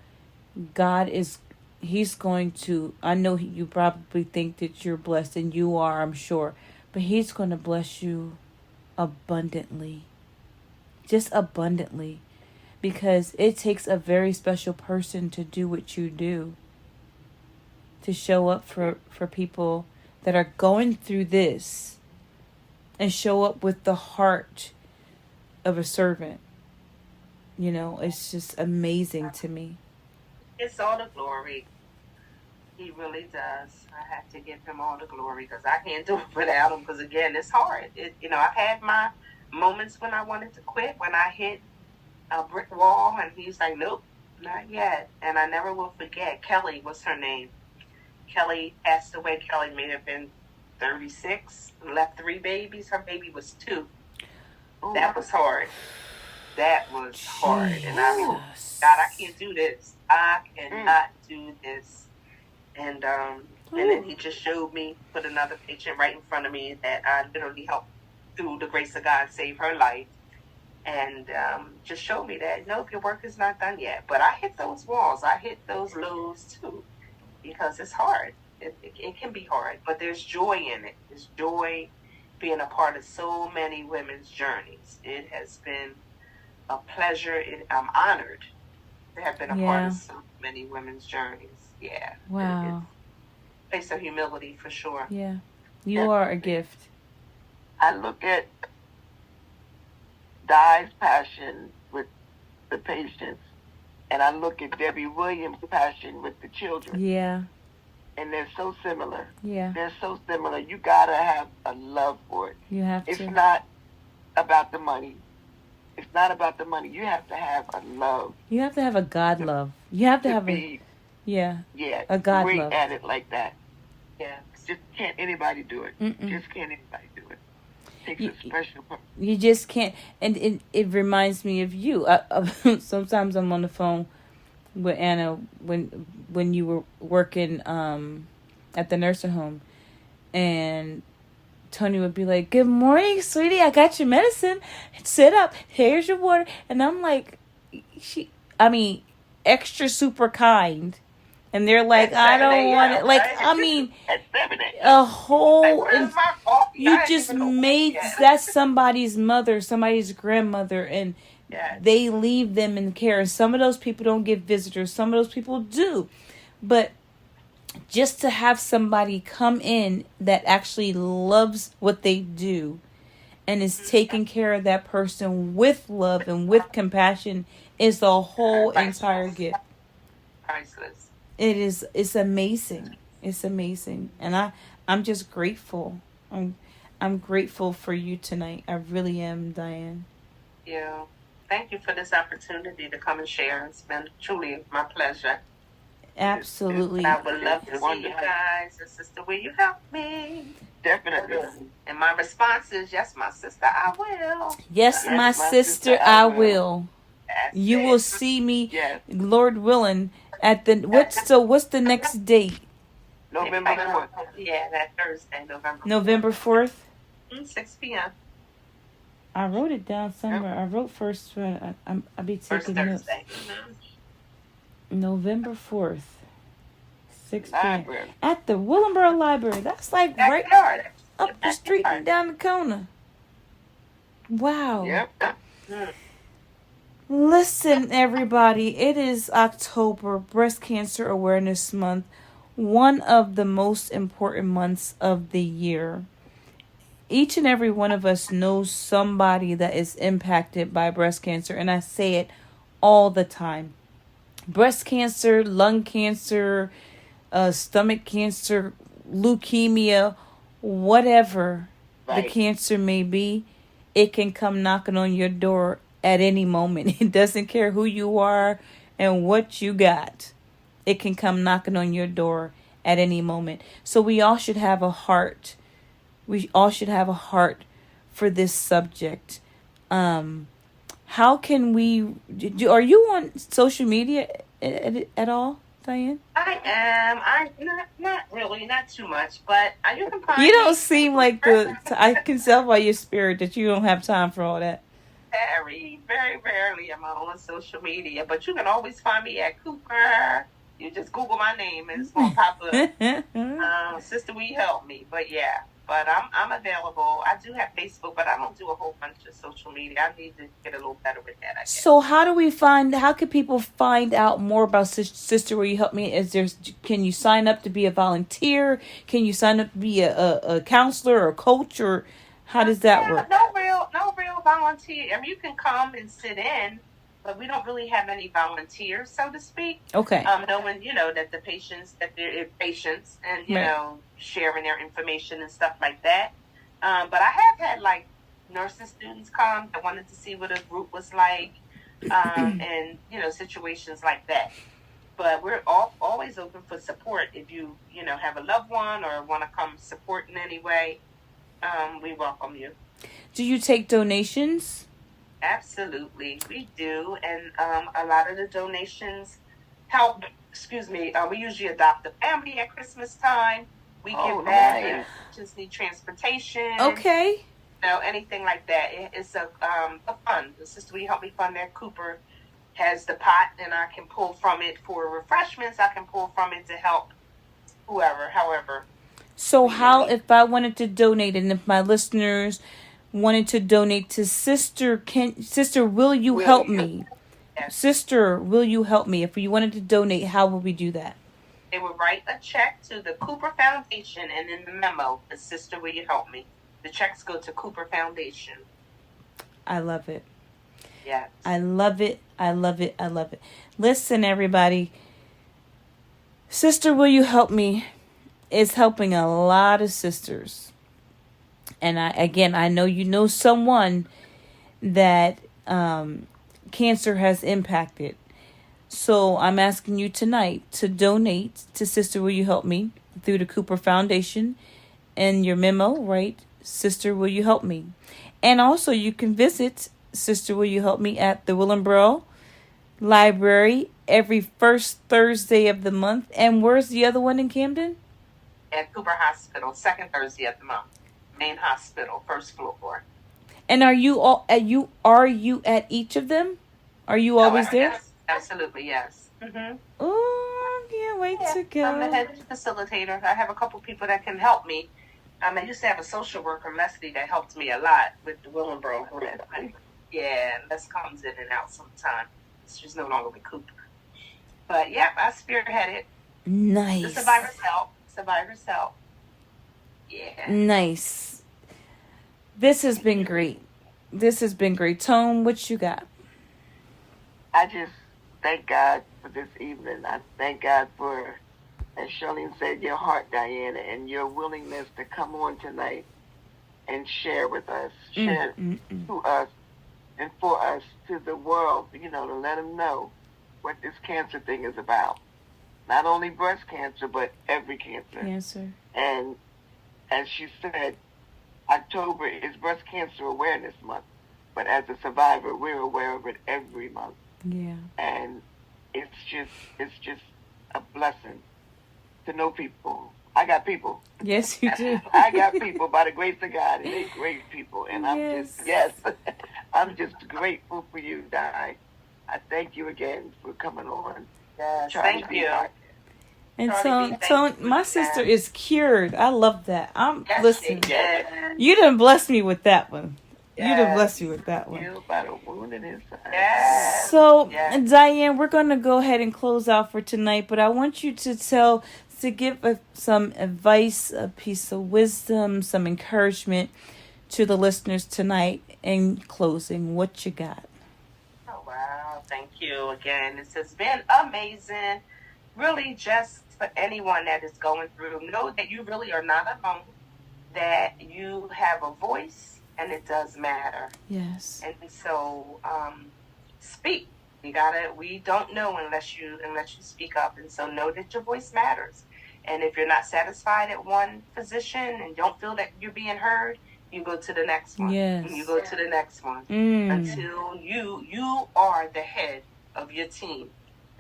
Speaker 1: He's going to, I know you probably think that you're blessed, and you are, I'm sure, but He's going to bless you abundantly. Just abundantly. Because it takes a very special person to do what you do. To show up for people that are going through this. And show up with the heart of a servant. You know, it's just amazing to me.
Speaker 3: It's all the glory. He really does. I have to give him all the glory because I can't do it without him. Because again, it's hard. I've had my moments when I wanted to quit, when I hit a brick wall, and he's like, "Nope, not yet." And I never will forget. Kelly was her name. Kelly passed away. Kelly may have been 36, left 3 babies. Her baby was 2. That was hard. That was hard. And I mean, God, I can't do this. I cannot do this. And then he just showed me, put another patient right in front of me that I literally helped, through the grace of God, save her life. And just showed me that, nope, your work is not done yet. But I hit those walls. I hit those lows too, because it's hard. It can be hard, but there's joy in it. There's joy being a part of so many women's journeys. It has been a pleasure. I'm honored to have been a part of so many women's journeys. Yeah.
Speaker 1: Wow.
Speaker 3: Place of humility for sure.
Speaker 1: Yeah. You are a gift.
Speaker 2: I look at Di's passion with the patients, and I look at Debbie Williams' passion with the children.
Speaker 1: Yeah.
Speaker 2: And they're so similar.
Speaker 1: Yeah.
Speaker 2: They're so similar. You gotta have a love for it.
Speaker 1: You have to.
Speaker 2: It's not about the money. It's not about the money. You have to have a love.
Speaker 1: You have to have a God love. You have to have a a God
Speaker 2: great
Speaker 1: love.
Speaker 2: at it like that.
Speaker 3: Yeah.
Speaker 2: Just can't anybody do it. Just can't anybody do it. Takes a special person.
Speaker 1: You just can't. And it reminds me of you. Sometimes I'm on the phone with Anna when you were working at the nursing home, and Tony would be like, "Good morning, sweetie. I got your medicine. Sit up. Here's your water." And I'm like, extra super kind. And they're like, "I don't want it." Like, I mean, a whole. You just made that's somebody's mother, somebody's grandmother, and they leave them in care. Some of those people don't get visitors. Some of those people do. But just to have somebody come in that actually loves what they do and is taking care of that person with love and with compassion is the whole entire gift.
Speaker 3: Priceless.
Speaker 1: It's amazing. It's amazing. And I'm just grateful. I'm grateful for you tonight. I really am, Dianne.
Speaker 3: Yeah. Thank you for this opportunity to come and share. It's been truly my pleasure.
Speaker 1: Absolutely.
Speaker 3: I would love to see you guys. And sister, will you help me?
Speaker 2: Definitely.
Speaker 3: And my response is, yes, my sister, I will.
Speaker 1: Yes, my sister, I will. You will see me, Lord willing, at the what's the next date?
Speaker 2: November 4th.
Speaker 3: Yeah, that Thursday,
Speaker 1: November 4th.
Speaker 3: 6 p.m.
Speaker 1: I wrote it down somewhere. I wrote first. I'll be taking notes. November 4th, 6 p.m. at the Willenboro Library. That's like right up the street and down the corner. Wow.
Speaker 2: Yep.
Speaker 1: Listen, everybody, it is October, Breast Cancer Awareness Month, one of the most important months of the year. Each and every one of us knows somebody that is impacted by breast cancer, and I say it all the time. Breast cancer, lung cancer, stomach cancer, leukemia, whatever the cancer may be, it can come knocking on your door at any moment. It doesn't care who you are and what you got. It can come knocking on your door at any moment. So we all should have a heart. We all should have a heart for this subject. How can we? Are you on social media at all, Dianne?
Speaker 3: I am. I'm not really, not too much, but you can find
Speaker 1: You don't
Speaker 3: me
Speaker 1: seem like the. I can tell by your spirit that you don't have time for all that.
Speaker 3: very, very rarely am I on social media, but you can always find me at Cooper. You just Google my name and it's gonna pop up. Sister, will you help me? But yeah, but I'm available. I do have Facebook, but I don't do a whole bunch of social media. I need to get a little better with that, I guess.
Speaker 1: So how can people find out more about Sister Will You Help Me? Can you sign up to be a volunteer? Can you sign up to be a counselor or a coach, or how does that work?
Speaker 3: No real volunteer. I mean, you can come and sit in, but we don't really have any volunteers, so to speak.
Speaker 1: Okay.
Speaker 3: Knowing, that they're patients and,
Speaker 1: Right.
Speaker 3: sharing their information and stuff like that. But I have had like nursing students come that wanted to see what a group was like, and, situations like that. But we're always open for support. If you, have a loved one or want to come support in any way, we welcome you.
Speaker 1: Do you take donations?
Speaker 3: Absolutely, we do, and a lot of the donations help. We usually adopt a family at Christmas time. We give back.
Speaker 2: Nice.
Speaker 3: Just need transportation.
Speaker 1: Okay.
Speaker 3: Anything like that. It's a fund. The Sister Will You Help Me Fund there. Cooper has the pot, and I can pull from it for refreshments. I can pull from it to help whoever, however.
Speaker 1: So if I wanted to donate, and if my listeners wanted to donate to Sister Will You Help Me?
Speaker 3: Yes.
Speaker 1: Sister Will You Help Me? If you wanted to donate, how would we do that?
Speaker 3: They would write a check to the Cooper Foundation, and in the memo, the Sister Will You Help Me? The checks go to Cooper Foundation.
Speaker 1: I love it.
Speaker 3: Yes.
Speaker 1: I love it. I love it. I love it. Listen, everybody. Sister Will You Help Me is helping a lot of sisters. And I know you know someone that cancer has impacted. So I'm asking you tonight to donate to Sister Will You Help Me through the Cooper Foundation. And your memo, right? Sister Will You Help Me? And also you can visit Sister Will You Help Me at the Willingboro Library every first Thursday of the month. And where's the other one in Camden?
Speaker 3: At Cooper Hospital, second Thursday of the month. Main hospital, first floor.
Speaker 1: And are you at each of them? Are you always there?
Speaker 3: Yes, absolutely, yes. Mm-hmm.
Speaker 1: Oh, I can't wait to go.
Speaker 3: I'm the head facilitator. I have a couple people that can help me. I used to have a social worker, Leslie, that helped me a lot with the Willingboro group. Yeah, Les comes in and out sometime. She's no longer with Cooper. But yeah, I spearheaded.
Speaker 1: Nice.
Speaker 3: The survivor's help. Yeah.
Speaker 1: Nice. This has been great. Tone, what you got?
Speaker 2: I just thank God for this evening. I thank God for, as Charlene said, your heart, Diana, and your willingness to come on tonight and share with us, share to us and for us, to the world, to let them know what this cancer thing is about. Not only breast cancer, but every cancer.
Speaker 1: Cancer.
Speaker 2: And as she said, October is Breast Cancer Awareness Month. But as a survivor, we're aware of it every month.
Speaker 1: Yeah.
Speaker 2: And it's just a blessing to know people. I got people.
Speaker 1: Yes, you do.
Speaker 2: I got people by the grace of God, and they're great people. And I'm just grateful for you, Di. I thank you again for coming on.
Speaker 3: Yes, thank you.
Speaker 1: And
Speaker 3: CharlieB,
Speaker 1: Tone, my sister is cured. I love that. Listen.
Speaker 3: Yes.
Speaker 1: You done blessed me with that one.
Speaker 3: Yes.
Speaker 1: You done blessed me with that one.
Speaker 2: You by the wound in his side.
Speaker 3: Yes.
Speaker 1: So,
Speaker 3: Yes.
Speaker 1: Dianne, we're going to go ahead and close out for tonight, but I want you to give some advice, a piece of wisdom, some encouragement to the listeners tonight in closing. What you got?
Speaker 3: Oh, wow. Thank you again. This has been amazing. Really, just for anyone that is going through, know that you really are not alone, that you have a voice, and it does matter.
Speaker 1: Yes.
Speaker 3: And so, speak. We don't know unless you speak up. And so know that your voice matters. And if you're not satisfied at one position and don't feel that you're being heard, you go to the next one.
Speaker 1: Yes.
Speaker 3: And you go to the next one until you are the head of your team.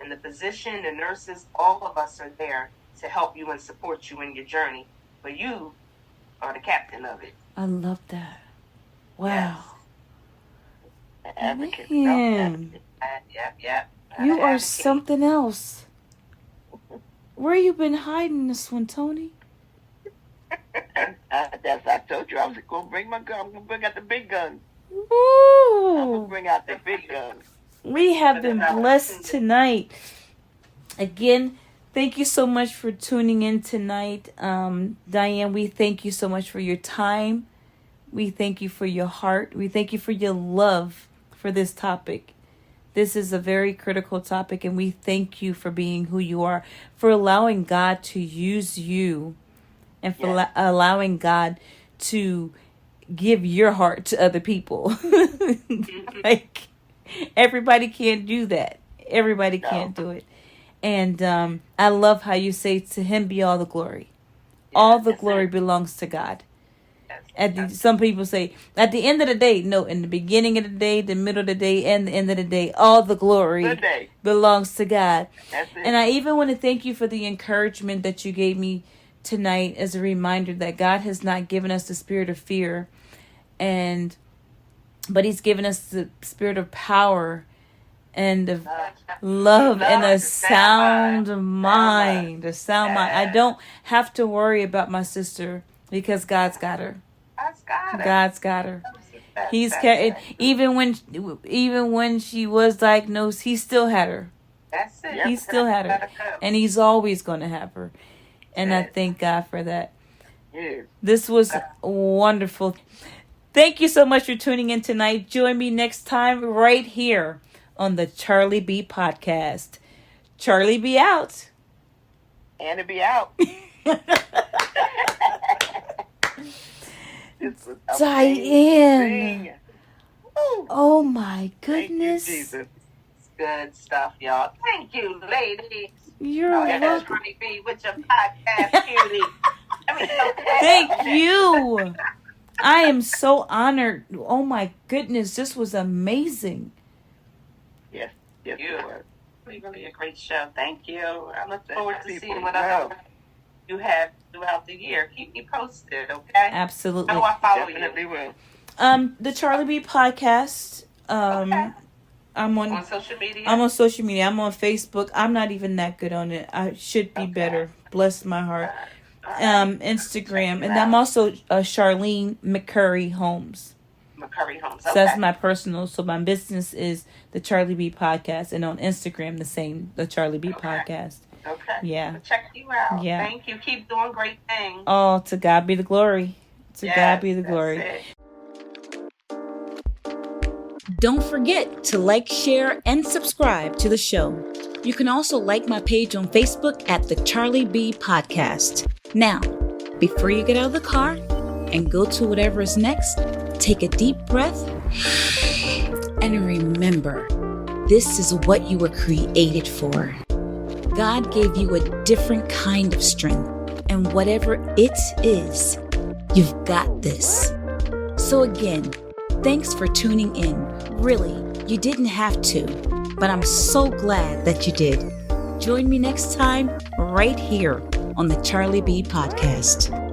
Speaker 3: And the physician, the nurses, all of us are there to help you and support you in your journey. But you are the captain of it.
Speaker 1: I love that. Wow.
Speaker 2: Yes. Advocate.
Speaker 1: Man.
Speaker 3: Yep.
Speaker 1: You are something else. Where you been hiding this one, Tony?
Speaker 2: That's I told you I was going to bring my gun. I'm going to bring out the big guns. I'm
Speaker 1: Ooh.
Speaker 2: going to bring out the big guns.
Speaker 1: We have been blessed tonight. Again, thank you so much for tuning in tonight. Dianne, we thank you so much for your time. We thank you for your heart. We thank you for your love for this topic. This is a very critical topic, and we thank you for being who you are, for allowing God to use you, and for allowing God to give your heart to other people. Like, everybody can't do that. Everybody can't do it. And I love how you say, to him be all the glory. All the glory belongs to God. Some people say, at the end of the day, no, in the beginning of the day, the middle of the day, and the end of the day, all the glory belongs to God. And I even want to thank you for the encouragement that you gave me tonight as a reminder that God has not given us the spirit of fear, but he's given us the spirit of power and of love and a sound mind. A sound mind. I don't have to worry about my sister because God's got her. God's got her. He's even when she was diagnosed, he still had her.
Speaker 3: That's it.
Speaker 1: He still had her, and he's always going to have her. And I thank God for that. This was wonderful. Thank you so much for tuning in tonight. Join me next time right here on the CharlieB podcast. CharlieB out.
Speaker 2: And to be out.
Speaker 1: Dianne. Oh my goodness.
Speaker 2: Thank you, Jesus.
Speaker 3: Good stuff, y'all. Thank you, ladies.
Speaker 1: You're welcome.
Speaker 3: CharlieB with your podcast cutie.
Speaker 1: Thank you. I am so honored. Oh my goodness, this was amazing.
Speaker 2: Yes, it was.
Speaker 3: Really a great show. Thank you. I look forward to seeing what else you have throughout the year. Keep me posted, okay?
Speaker 1: Absolutely.
Speaker 3: How do I follow
Speaker 2: Definitely
Speaker 3: you?
Speaker 2: will.
Speaker 1: The CharlieB podcast. I'm on
Speaker 3: social media.
Speaker 1: I'm on social media. I'm on Facebook. I'm not even that good on it. I should be better. Bless my heart. Instagram, and I'm also Charlene McCurry Holmes.
Speaker 3: McCurry Holmes.
Speaker 1: So that's my personal. So my business is the CharlieB podcast, and on Instagram the same, the CharlieB podcast.
Speaker 3: Okay.
Speaker 1: Yeah.
Speaker 3: We'll check you out.
Speaker 1: Yeah.
Speaker 3: Thank you. Keep doing great things.
Speaker 1: Oh, to God be the glory. To God be the glory.
Speaker 3: It.
Speaker 1: Don't forget to like, share, and subscribe to the show. You can also like my page on Facebook at the CharlieB Podcast. Now, before you get out of the car and go to whatever is next, take a deep breath and remember, this is what you were created for. God gave you a different kind of strength, and whatever it is, you've got this. So again, thanks for tuning in. Really, you didn't have to, but I'm so glad that you did. Join me next time right here on the CharlieB Podcast.